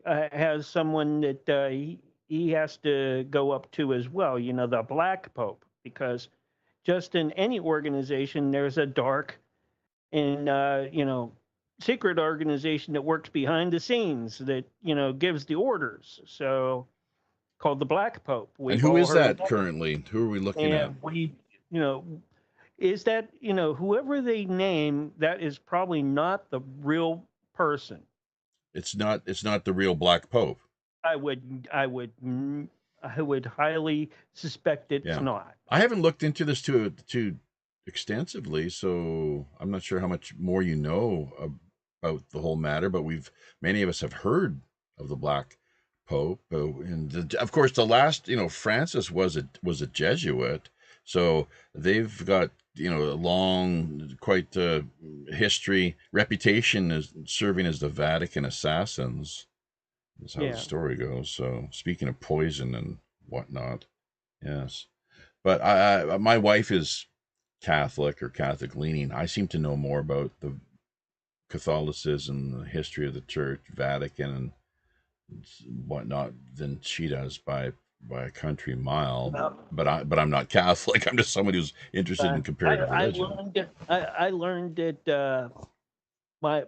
has someone that he has to go up to as well. You know, the Black Pope, because just in any organization, there's a dark and secret organization that works behind the scenes that gives the orders. So called the Black Pope. And We've who all is heard of that that, currently? Who are we looking at? and we you know is that whoever they name, that is probably not the real person. It's not. It's not the real Black Pope. I would I would mm, I would highly suspect it's Yeah, not. I haven't looked into this too extensively, so I'm not sure how much more you know about the whole matter. But many of us have heard of the Black Pope, and of course, the last Francis was a Jesuit, so they've got a long, quite history, reputation as serving as the Vatican assassins. That's how the Yeah. story goes. So speaking of poison and whatnot, yes. But my wife is Catholic or Catholic leaning. I seem to know more about the Catholicism, the history of the Church, Vatican, and whatnot than she does by a country mile. Well, But I'm not Catholic. I'm just someone who's interested in comparative religion. I learned that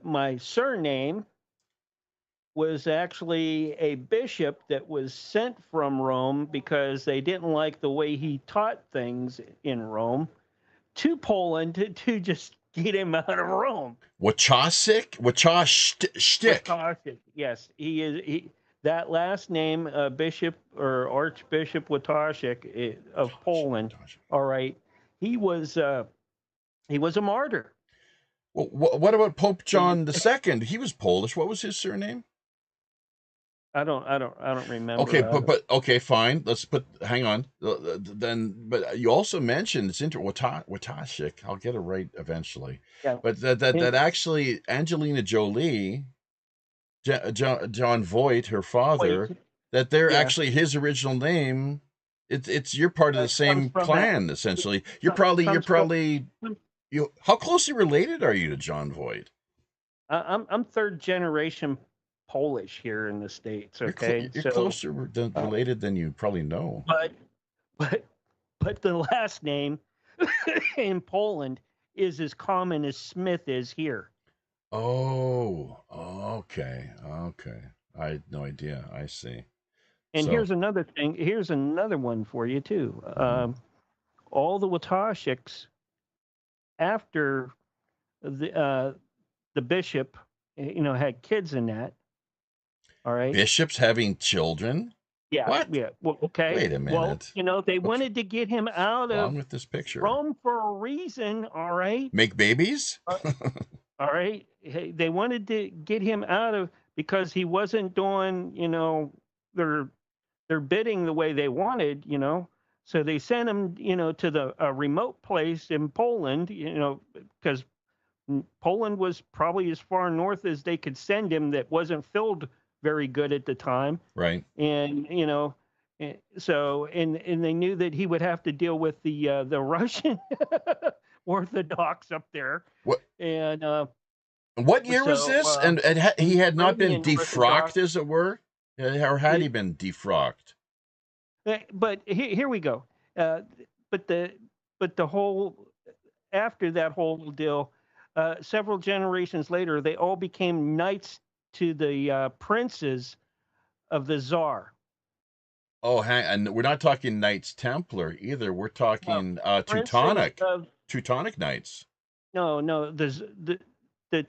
my surname was actually a bishop that was sent from Rome because they didn't like the way he taught things in Rome to Poland to just get him out of Rome. Wojtaszek, Wojtaszek. Wojtaszek, yes, that last name, Bishop or Archbishop Wojtaszek of Poland. All right, he was a martyr. Well, what about Pope John II? He was Polish. What was his surname? I don't Okay, remember. but okay, fine. Let's put. Hang on. Then, but you also mentioned it's Wojtaszek. I'll get it right eventually. Yeah. But that actually Angelina Jolie, John Voight, her father, Wait, that they're yeah, actually his original name. It's you're part of the comes same from that. clan essentially. You're Comes from. probably you. How closely related are you to John Voight? I'm third generation Polish here in the States. Okay, You're so closer related than you probably know. but but the last name in Poland is as common as Smith is here. Oh, okay, okay. I had no idea. I see. And So, here's another thing. Here's another one for you too. mhm. All the Wojtaszeks after the bishop, had kids in that. All right. Bishops having children? Yeah. What? Yeah. Well, okay. Wait a Well, minute. they What's wanted to get him out wrong of with this picture? Rome for a reason. All right. Make babies? All right. Hey, they wanted to get him out of because he wasn't doing, their bidding the way they wanted. So they sent him, to the a remote place in Poland, because Poland was probably as far north as they could send him that wasn't filled very good at the time. Right. And, so and they knew that he would have to deal with the Russian Orthodox up there. What And what year was so this? And he had not been Ukrainian defrocked, Orthodox. as it were? Or had he been defrocked? But here we go. Uh, but the whole after that whole deal, several generations later, they all became knights to the princes of the Tsar. Oh, and we're not talking Knights Templar either. We're Well, talking princes Teutonic. of Teutonic Knights. no, there's the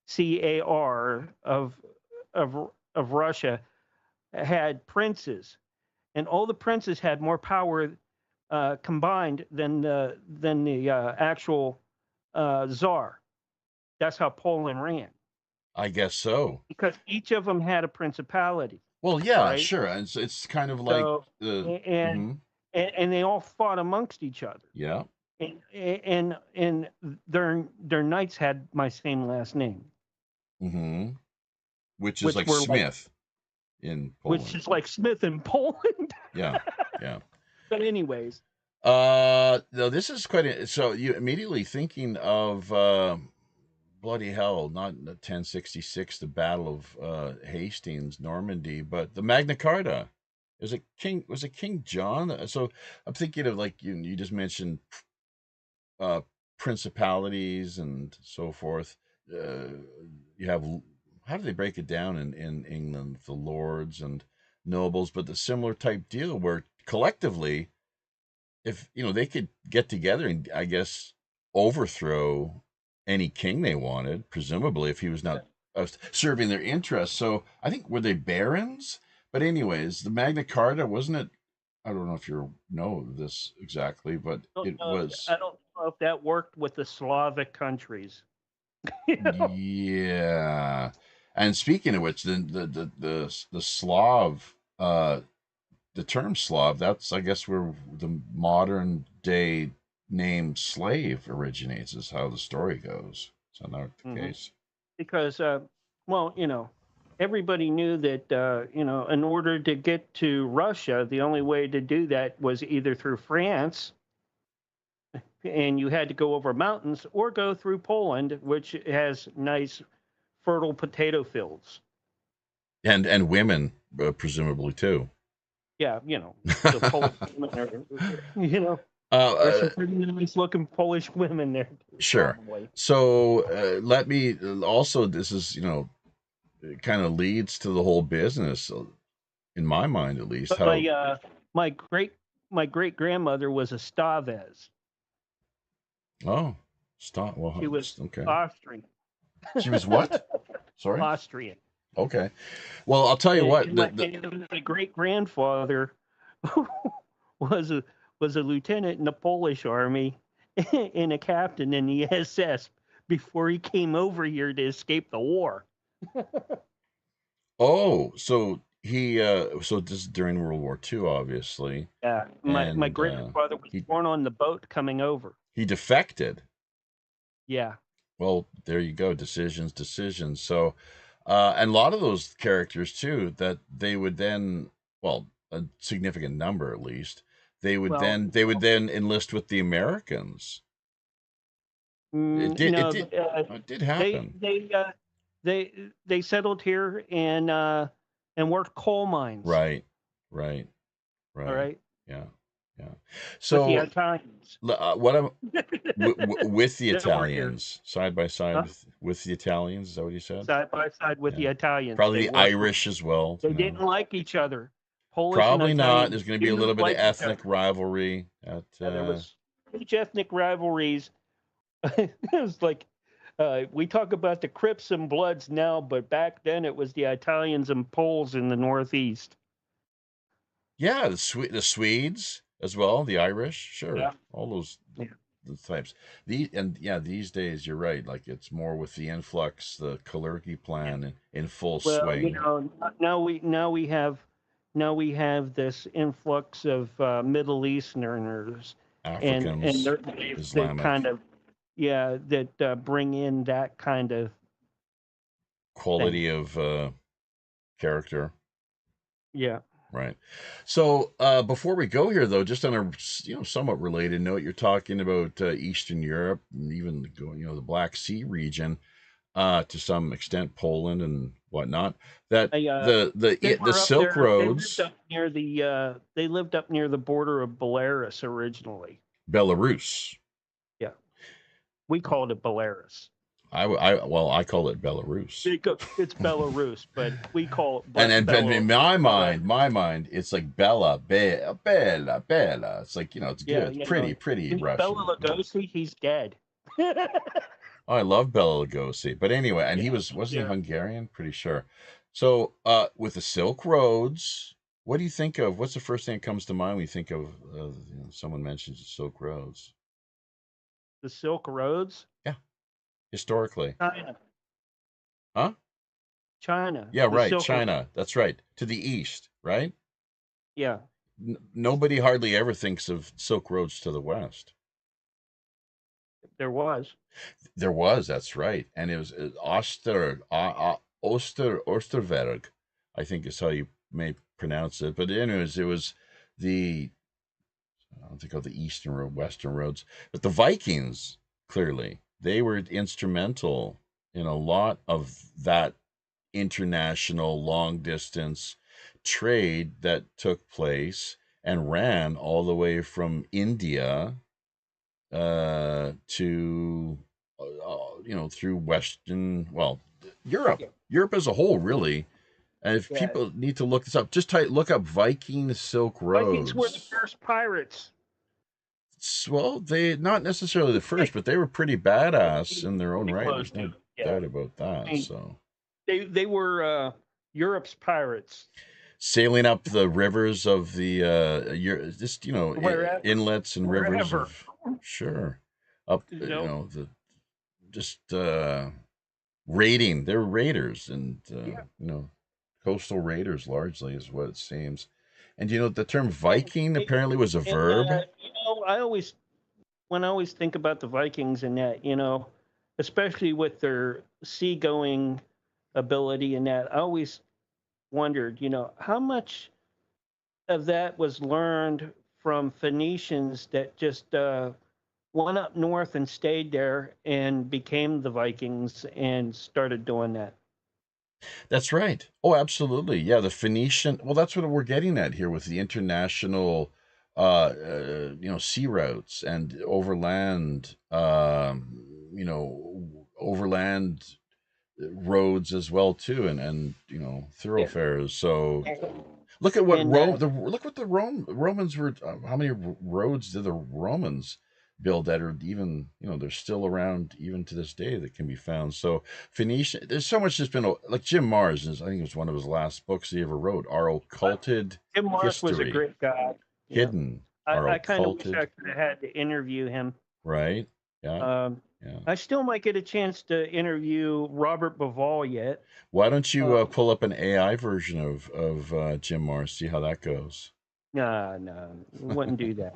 TZCAR of Russia had princes, and all the princes had more power combined than the actual czar. That's how Poland ran, I guess so. because each of them had a principality. Well, All yeah, right, sure. And it's kind of like so the. and Hmm. and they all fought amongst each other. Yeah. And their knights had my same last name, Hmm. Which is which like were like Smith in which Poland. is like Smith in Poland. Yeah. Yeah. But anyways, No, this is so you immediately thinking of bloody hell, not 1066, the Battle of Hastings, Normandy, but the Magna Carta. Was it King John? So I'm thinking of, like, you just mentioned uh principalities and so forth. You have, how do they break it down in England? The lords and nobles, but the similar type deal where collectively, if they could get together and, I guess, overthrow any king they wanted, presumably if he was not serving their interests. So I think, were they barons? But anyways, the Magna Carta, wasn't it? I don't know if you know this exactly, but it was. I don't know if that worked with the Slavic countries. Yeah. And speaking of which, the Slav, the term Slav, that's, I guess, where the modern day name slave originates, is how the story goes. Is that not the Hmm. case? Because well, everybody knew that in order to get to Russia, the only way to do that was either through France, and you had to go over mountains, or go through Poland, which has nice fertile potato fields. And women, presumably too. Yeah, the Polish women are, uh, there's uh, some pretty nice looking Polish women there, sure. probably. So let me also, this is, it kind of leads to the whole business, in my mind at least. But How? my great grandmother was a Stavez. Oh, stop. She Well, was okay. Austrian. She was what? Sorry. Austrian. Okay. Well, I'll tell you what. My great grandfather was a lieutenant in the Polish army and a captain in the SS before he came over here to escape the war. Oh, so so this is during World War II, obviously, Yeah, my and grandfather was he born on the boat coming over. he defected. Yeah. Well, there you go. Decisions. So, and a lot of those characters too, that they would then, well, a significant number at least, Well, they would then enlist with the Americans. no, It did they happen. they uh, they settled here and worked coal mines. Right, right, All right. right, Yeah, yeah. with the So Italians. what I'm with the That were here, Italians, side by side huh? with the Italians. Is that what you said? Side by side with Yeah. the Italians. Probably They the worked. Irish as well. They didn't like each other. Polish and Probably not. Italians There's going to be a little didn't bit of like each ethnic other. rivalry. There was huge ethnic rivalries. It was like we talk about the Crips and Bloods now, but back then it was the Italians and Poles in the Northeast. Yeah, the Swedes as well, the Irish, sure, Yeah. all those Yeah. the types. These days you're right. Like, it's more with the influx, the Kalergi plan in full Well, swing. now we have this influx of Middle Easterners, and Africans, they kind Islamic of that bring in that kind of thing. quality of character. Yeah. Right. So before we go here, though, just on a somewhat related note, you're talking about Eastern Europe and even the Black Sea region, to some extent Poland and whatnot. That They the were up Silk there. Roads, They lived up near the border of Belarus originally. Belarus. Yeah, we called it Belarus. Well, I call it Belarus. It's Belarus, but we call it And in my Belarus. mind, it's like Bella, Bella. It's like, it's Yeah, good. It's you pretty, know, pretty Russian. Bela Lugosi, he's dead. Oh, I love Bela Lugosi. But anyway, and he Yeah, wasn't he yeah. Hungarian? Pretty sure. So, with the Silk Roads, what do you think of? What's the first thing that comes to mind when you think of someone mentions the Silk Roads? The Silk Roads, Yeah, historically. China, Huh? China, Yeah, the right. Silk Road. China. That's right. To the east, right? Yeah, Nobody hardly ever thinks of Silk Roads to the west. there was. There was, that's right. And it was Osterberg, I think is how you may pronounce it. But anyways, it was the, I don't think of the eastern or western roads, but the Vikings, clearly, they were instrumental in a lot of that international long distance trade that took place and ran all the way from India to through Western, well, Europe, Yeah, Europe as a whole, really. And if yeah. people need to look this up, just look up Viking Silk Vikings were the Roads. first pirates. Well, they not necessarily the first, but they were pretty badass in their own Pretty right. close There's to no it. Yeah, doubt about I that. mean, So they were Europe's pirates. sailing up the rivers of the just Wherever, inlets and rivers wherever. of, sure, up You know. the just raiding. They were raiders, and Yeah. coastal raiders largely is what it seems. And the term Viking apparently was a And verb. when I always think about the Vikings and that, especially with their seagoing ability and that, I always wondered, how much of that was learned from Phoenicians that just went up north and stayed there and became the Vikings and started doing that. That's right. Oh, absolutely. Yeah, the Phoenician. Well, that's what we're getting at here with the international, sea routes and overland roads as well too, and Yeah. thoroughfares. So look at what And look what the Romans were. How many roads did the Romans build that are even they're still around even to this day that can be found. So Phoenician, there's so much that's been like Jim Mars. I think it was one of his last books he ever wrote. Our occulted Jim Mark was a history, great guy. Yeah. hidden. Our I kind of wish I occulted, could have had to interview him. right? Yeah, Um, yeah. I still might get a chance to interview Robert Bivol yet. Why don't you Um, pull up an AI version of Jim Mars, see how that goes? no, wouldn't do that.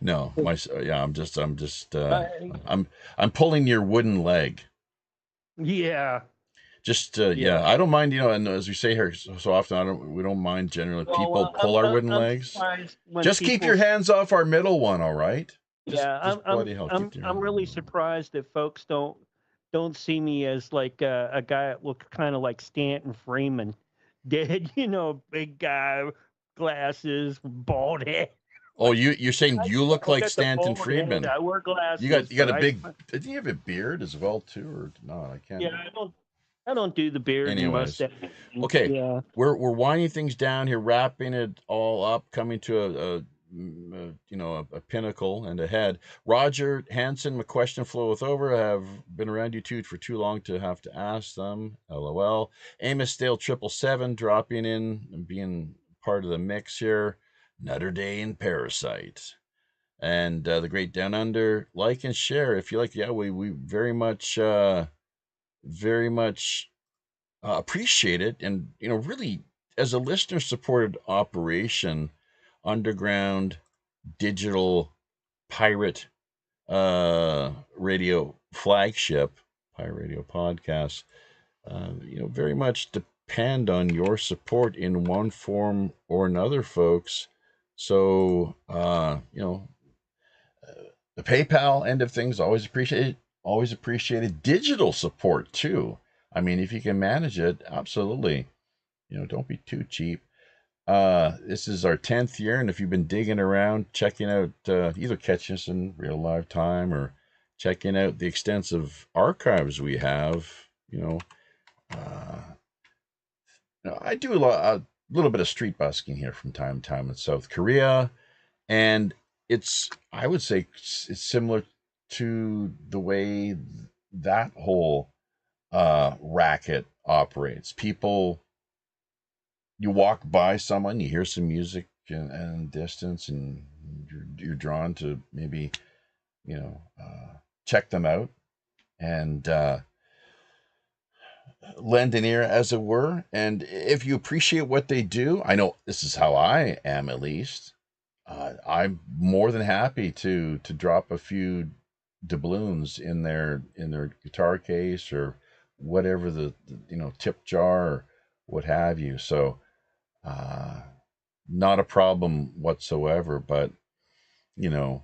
No, yeah, I'm just I, I'm pulling your wooden leg. yeah, Just yeah. yeah, I don't mind, and as we say here so often, we don't mind generally Well, people pull our wooden I'm legs. surprised when Just keep people. your hands off our middle one, all right? Yeah, Just bloody hell, keep your I'm really surprised that folks don't see me as like a guy that looks kind of like Stanton Freeman, dead, big guy, glasses, bald head. Oh, you're saying you look I like got the Stanton bald head. Friedman. I wear You glasses, got but a big. Did you have a beard as well too, or no? I can't. yeah, I don't do the beard and Anyways, mustache. okay, Yeah, we're winding things down here, wrapping it all up, coming to a pinnacle and a head. Roger Hanson, my question flow with over. I have been around you two for too long to have to ask them. LOL. Amos Stale 777 dropping in and being part of the mix here. Nutter Day and Parasite. And the Great Down Under. Like and share if you like. Yeah, we very much appreciate it, and really, as a listener supported operation, underground digital pirate radio flagship, Pirate Radio Podcasts, very much depend on your support in one form or another, folks. So the PayPal end of things, always appreciated. Always appreciated. Digital support too. I mean, if you can manage it, absolutely. Don't be too cheap. This is our 10th year, and if you've been digging around, checking out, either catching us in real live time or checking out the extensive archives we have. I do a little bit of street busking here from time to time in South Korea, and I would say it's similar to the way that whole racket operates. People, you walk by someone, you hear some music and distance, and you're drawn to maybe check them out and lend an ear, as it were. And if you appreciate what they do, I know this is how I am, at least. I'm more than happy to drop a few doubloons in their guitar case or whatever, the tip jar or what have you. So not a problem whatsoever. But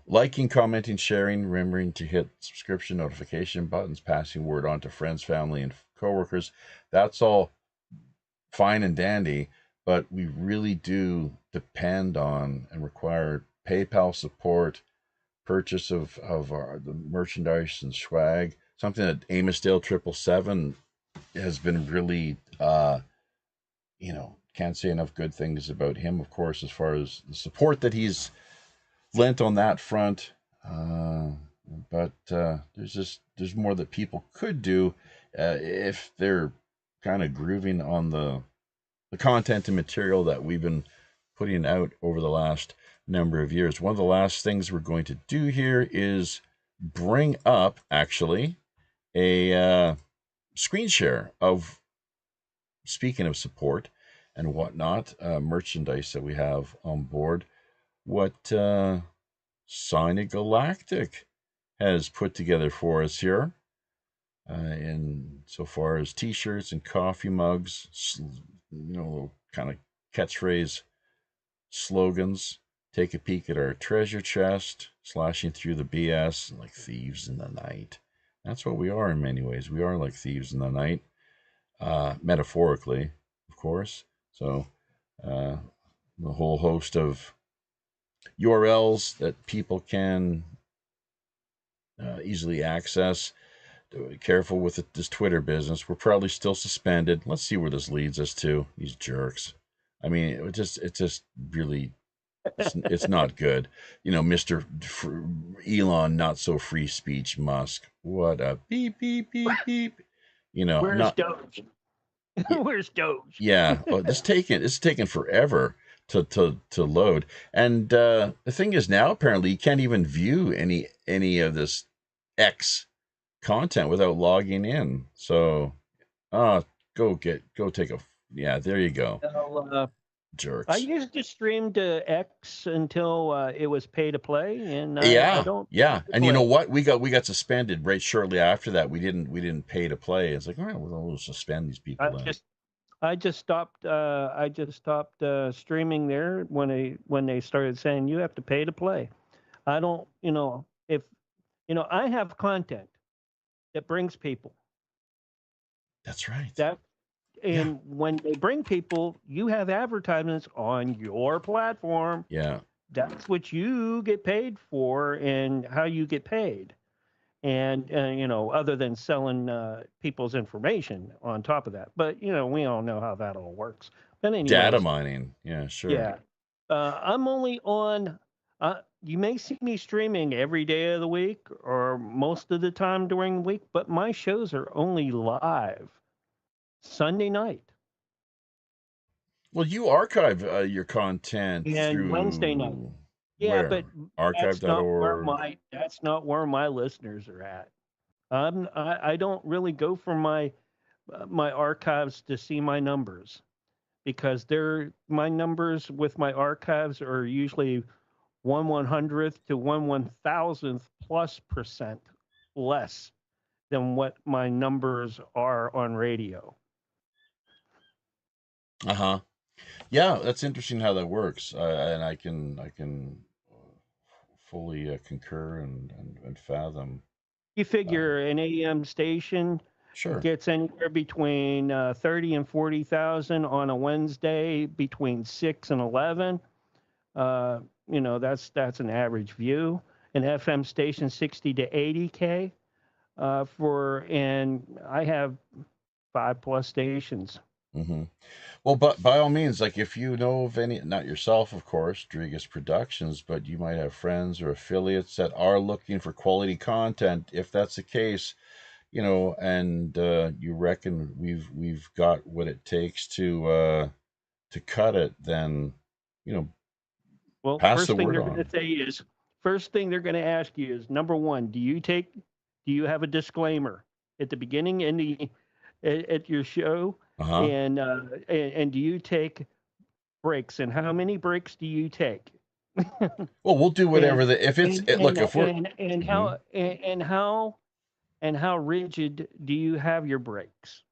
liking, commenting, sharing, remembering to hit subscription notification buttons, passing word on to friends, family, and coworkers, that's all fine and dandy, but we really do depend on and require PayPal support, purchase of the merchandise and swag, something that Amosdale 777 has been really, can't say enough good things about him, of course, as far as the support that he's lent on that front. But there's more that people could do if they're kind of grooving on the content and material that we've been putting out over the last number of years. One of the last things we're going to do here is bring up, actually, a screen share of, speaking of support and whatnot, merchandise that we have on board, what Sonic Galactic has put together for us here. In so far as t-shirts and coffee mugs, kind of catchphrase slogans. Take a peek at our treasure chest, slashing through the BS like thieves in the night. That's what we are in many ways. We are like thieves in the night, metaphorically, of course. So the whole host of URLs that people can easily access. Careful with this Twitter business. We're probably still suspended. Let's see where this leads us to. These jerks. I mean, it just really, it's not good. Mr. Elon, not so free speech Musk. What a beep, beep, beep, beep. Where's Doge? Where's Doge? Yeah. Well, it's taken forever to load. And the thing is, now apparently you can't even view any of this X content without logging in. So go take a, yeah, there you go. Well, jerks. I used to stream to X until it was pay to play, and yeah I don't. and you know what, we got suspended right shortly after that. We didn't pay to play. It's like, all right, we'll suspend these people. I just stopped streaming there when they started saying you have to pay to play. I don't, if I have content that brings people. That's right. When they bring people, you have advertisements on your platform. Yeah. That's what you get paid for and how you get paid. And, other than selling people's information on top of that. But, we all know how that all works. But anyways, data mining. Yeah, sure. Yeah. I'm only on, you may see me streaming every day of the week or most of the time during the week, but my shows are only live Sunday night. Well, you archive your content and through Wednesday night. Yeah, where? but archive.org. That's not where my listeners are at. I don't really go for my archives to see my numbers, because my numbers with my archives are usually 1/100th to 1/1000th plus % less than what my numbers are on radio. Uh-huh. Yeah, that's interesting how that works. And I can fully concur and fathom. You figure an AM station gets anywhere between 30 and 40,000 on a Wednesday between 6 and 11. That's an average view. an FM station 60 to 80K and I have 5+ stations. Mm-hmm. Well, but by all means, like if you know of any, not yourself, of course, Dreagus Productions, but you might have friends or affiliates that are looking for quality content. If that's the case, and you reckon we've got what it takes to cut it, then Well, pass the word on. First thing they're going to ask you is, number one, do you have a disclaimer at the beginning and at your show? Uh-huh. And do you take breaks, and how many breaks do you take? Well, we'll do whatever how rigid do you have your breaks?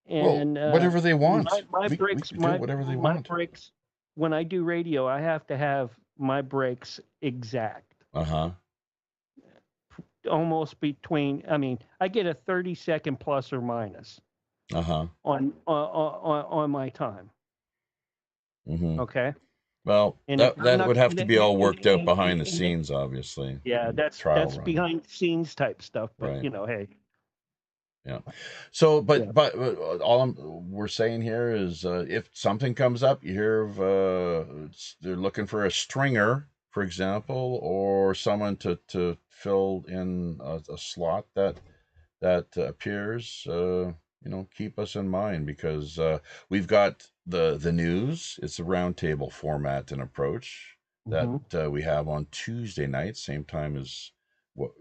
And whatever they want. My breaks, we do whatever they want. My breaks, when I do radio, I have to have my breaks exact. Uh-huh. Almost between, I get a 30-second plus or minus. Uh-huh. On my time. Mm-hmm. Okay. Well, that would have to be all worked out behind the scenes, obviously. Yeah, that's behind the scenes type stuff. But right. Hey. Yeah. So, but all we're saying here is, if something comes up, you hear of they're looking for a stringer, for example, or someone to fill in a slot that appears. Keep us in mind, because we've got the news. It's a roundtable format and approach that we have on Tuesday night, same time as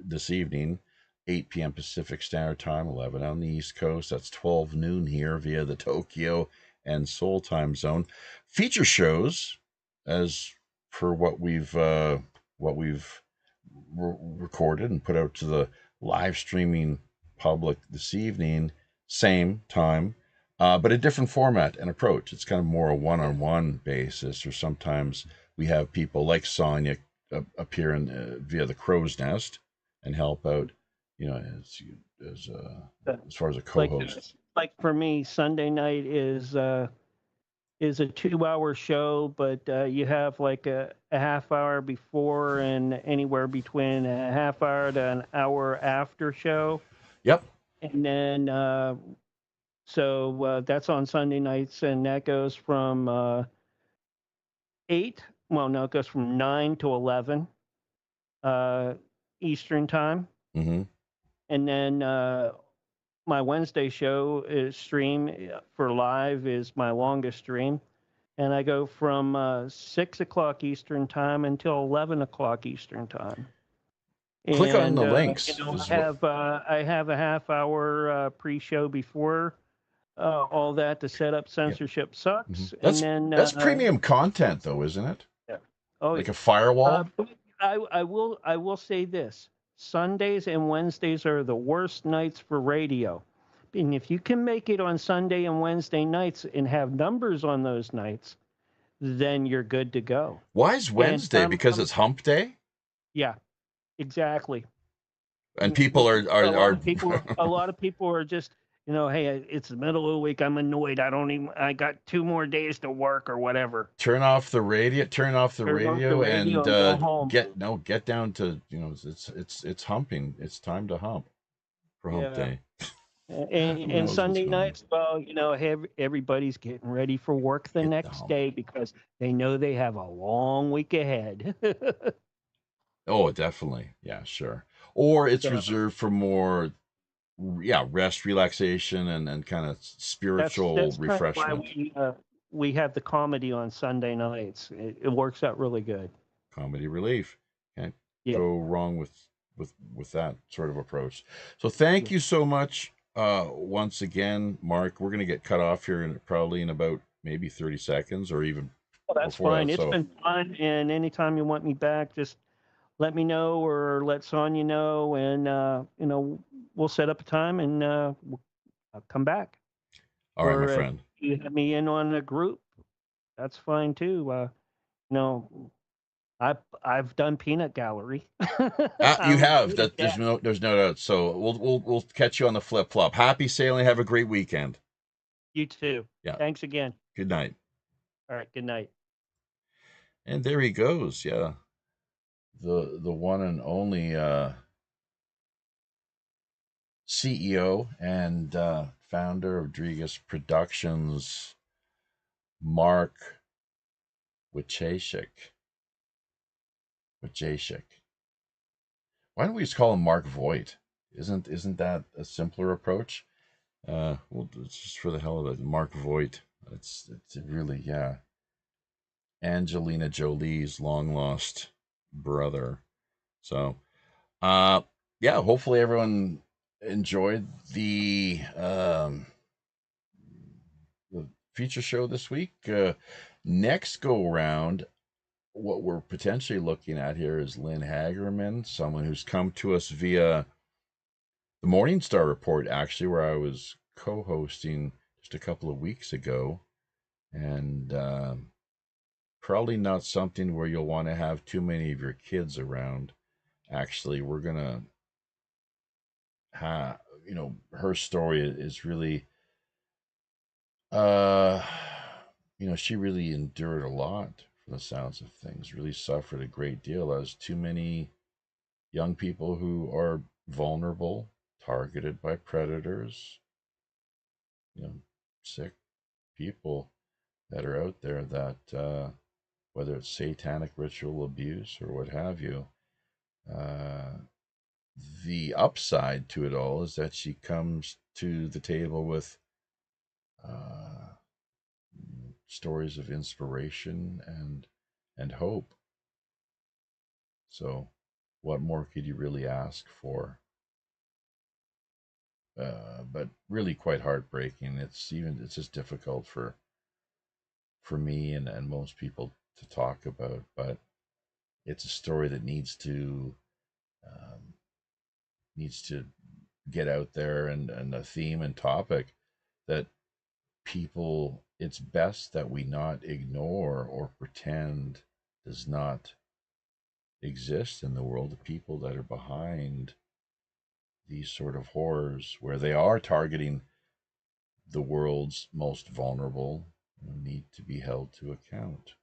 this evening, 8 p.m. Pacific Standard Time, 11 on the East Coast. That's 12 noon here via the Tokyo and Seoul time zone. Feature shows, as per what we've recorded and put out to the live streaming public this evening, same time, but a different format and approach. It's kind of more a one-on-one basis, or sometimes we have people like Sonia appear via the Crow's Nest and help out, as far as a co-host. Like for me, Sunday night is a 2-hour show, but you have like a half hour before and anywhere between a half hour to an hour after show. Yep. And then, so that's on Sunday nights, and that goes from 8. Well, no, it goes from 9 to 11 Eastern time. Mm-hmm. And then my Wednesday show stream for live is my longest stream. And I go from 6 o'clock Eastern time until 11 o'clock Eastern time. Click on the links. I have a half hour pre-show before all that to set up Censorship Sucks. Mm-hmm. That's premium content, though, isn't it? Yeah. Like a firewall. I will say this: Sundays and Wednesdays are the worst nights for radio. And if you can make it on Sunday and Wednesday nights and have numbers on those nights, then you're good to go. Why is Wednesday? Because it's hump day? Yeah, exactly. And people are a lot of people are just, hey, it's the middle of the week. I'm annoyed. I got 2 more days to work or whatever. Turn off the radio and get down to, it's humping. It's time to hump for hump day. And Sunday nights, well, everybody's getting ready for work the next day because they know they have a long week ahead. Oh, definitely. Yeah, sure. Or it's reserved for more, rest, relaxation, and kind of spiritual refreshment. Kind of why we have the comedy on Sunday nights. It works out really good. Comedy relief. Can't go wrong with that sort of approach. So thank you so much once again, Mark. We're going to get cut off here probably in about maybe 30 seconds or even. Oh, that's fine. It's been fun. And anytime you want me back, just let me know or let Sonia know, and we'll set up a time and I'll come back. All right, my friend. If you have me in on a group, that's fine too. I've done Peanut Gallery. You have. There's no doubt. So we'll catch you on the flip flop. Happy sailing. Have a great weekend. You too. Yeah. Thanks again. Good night. All right. Good night. And there he goes. Yeah. the one and only CEO and founder of Dreagus Productions, Mark Wojtaszek. Why don't we just call him Mark Voigt? Isn't that a simpler approach? Well, it's just for the hell of it, Mark Voigt. It's really, yeah. Angelina Jolie's long lost brother. So, yeah. Hopefully everyone enjoyed the feature show this week. Next go round, what we're potentially looking at here is Lynn Hagerman, someone who's come to us via the Morningstar Report, actually, where I was co-hosting just a couple of weeks ago, and probably not something where you'll want to have too many of your kids around. Actually, we're gonna have, her story is really, she really endured a lot from the sounds of things, really suffered a great deal, as too many young people who are vulnerable, targeted by predators, sick people that are out there that, whether it's satanic ritual abuse or what have you, the upside to it all is that she comes to the table with stories of inspiration and hope. So, what more could you really ask for? But really quite heartbreaking. It's just difficult for me and most people to talk about. But it's a story that needs to get out there, and a theme and topic that people, it's best that we not ignore or pretend does not exist in the world. The people that are behind these sort of horrors, where they are targeting the world's most vulnerable, need to be held to account.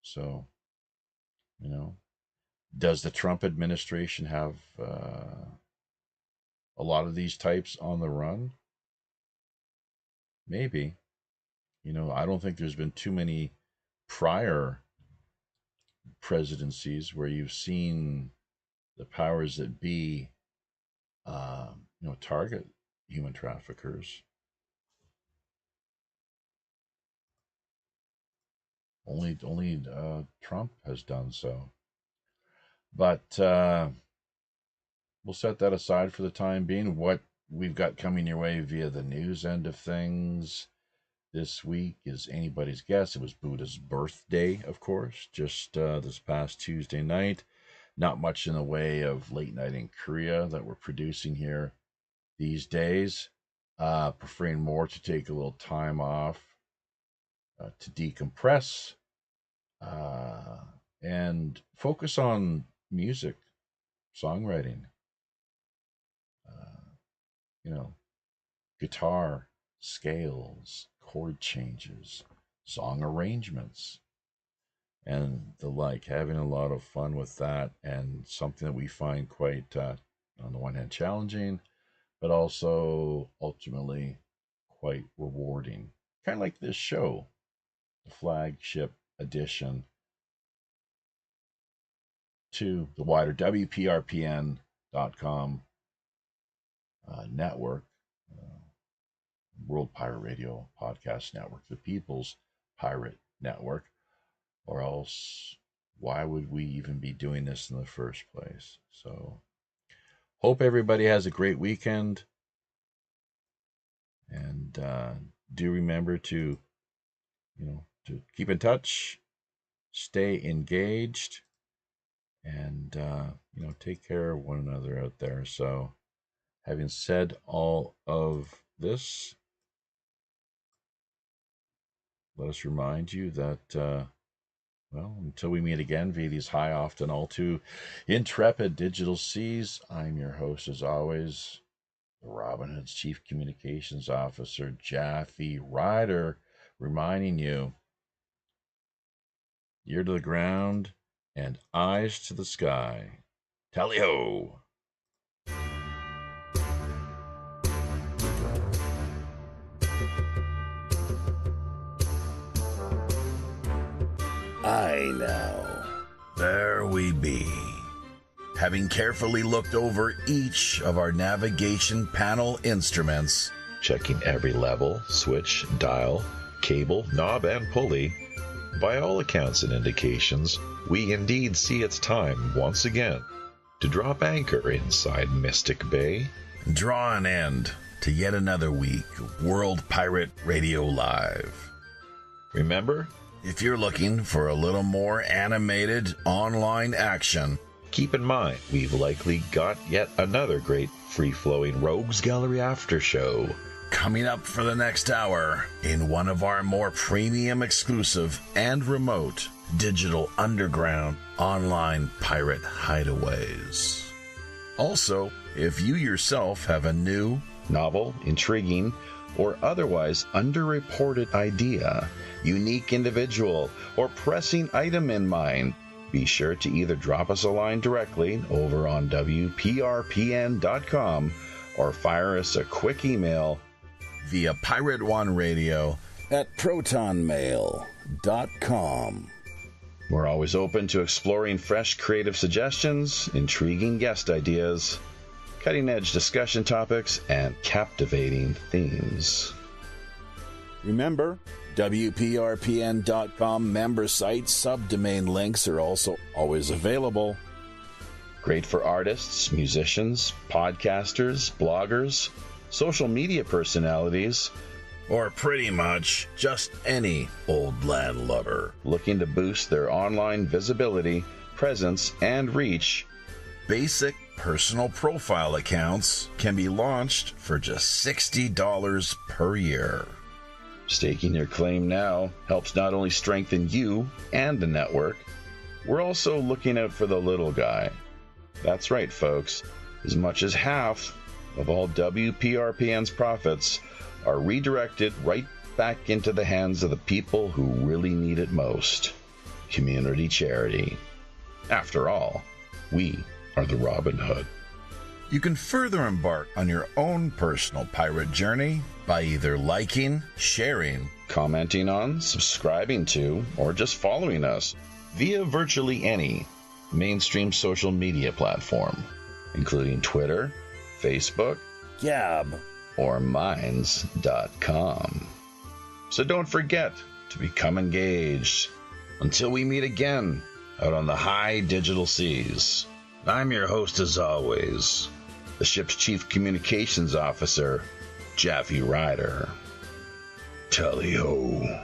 So, does the Trump administration have a lot of these types on the run? Maybe. I don't think there's been too many prior presidencies where you've seen the powers that be, target human traffickers. Only Trump has done so. But we'll set that aside for the time being. What we've got coming your way via the news end of things this week is anybody's guess. It was Buddha's birthday, of course, just this past Tuesday night. Not much in the way of late night in Korea that we're producing here these days. Preferring more to take a little time off to decompress and focus on music, songwriting, guitar, scales, chord changes, song arrangements, and the like. Having a lot of fun with that, and something that we find quite, on the one hand, challenging, but also ultimately quite rewarding. Kind of like this show, the flagship edition to the wider WPRPN.com network, World Pirate Radio Podcast Network, the People's Pirate Network, or else why would we even be doing this in the first place? So, hope everybody has a great weekend, and do remember to, to keep in touch, stay engaged, and take care of one another out there. So, having said all of this, let us remind you that, until we meet again via these high, often all too intrepid digital seas, I'm your host, as always, the Robin Hood's Chief Communications Officer, Jaffe Ryder, reminding you, ear to the ground, and eyes to the sky. Tally-ho! Aye now, there we be. Having carefully looked over each of our navigation panel instruments, checking every level, switch, dial, cable, knob, and pulley, by all accounts and indications, we indeed see it's time once again to drop anchor inside Mystic Bay. draw an end to yet another week of World Pirate Radio Live. Remember, If you're looking for a little more animated online action, keep in mind we've likely got yet another great free-flowing Rogues Gallery after show coming up for the next hour in one of our more premium exclusive and remote digital underground online pirate hideaways. Also, if you yourself have a new, novel, intriguing, or otherwise underreported idea, unique individual, or pressing item in mind, be sure to either drop us a line directly over on WPRPN.com or fire us a quick email via Pirate One Radio at protonmail.com. We're always open to exploring fresh creative suggestions, intriguing guest ideas, cutting-edge discussion topics, and captivating themes. Remember, WPRPN.com member site subdomain links are also always available. Great for artists, musicians, podcasters, bloggers, social media personalities, Or pretty much just any old land lover looking to boost their online visibility, presence, and reach. Basic personal profile accounts can be launched for just $60 per year. Staking your claim now helps not only strengthen you and the network, we're also looking out for the little guy. That's right, folks. As much as half of all WPRPN's profits are redirected right back into the hands of the people who really need it most. Community charity. After all, we are the Robin Hood. You can further embark on your own personal pirate journey by either liking, sharing, Commenting on, subscribing to, or just following us via virtually any mainstream social media platform, including Twitter, Facebook, Gab, or Minds.com. So don't forget to become engaged. Until we meet again out on the high digital seas, I'm your host as always, the ship's Chief Communications Officer, Jaffe Ryder. Tally-ho.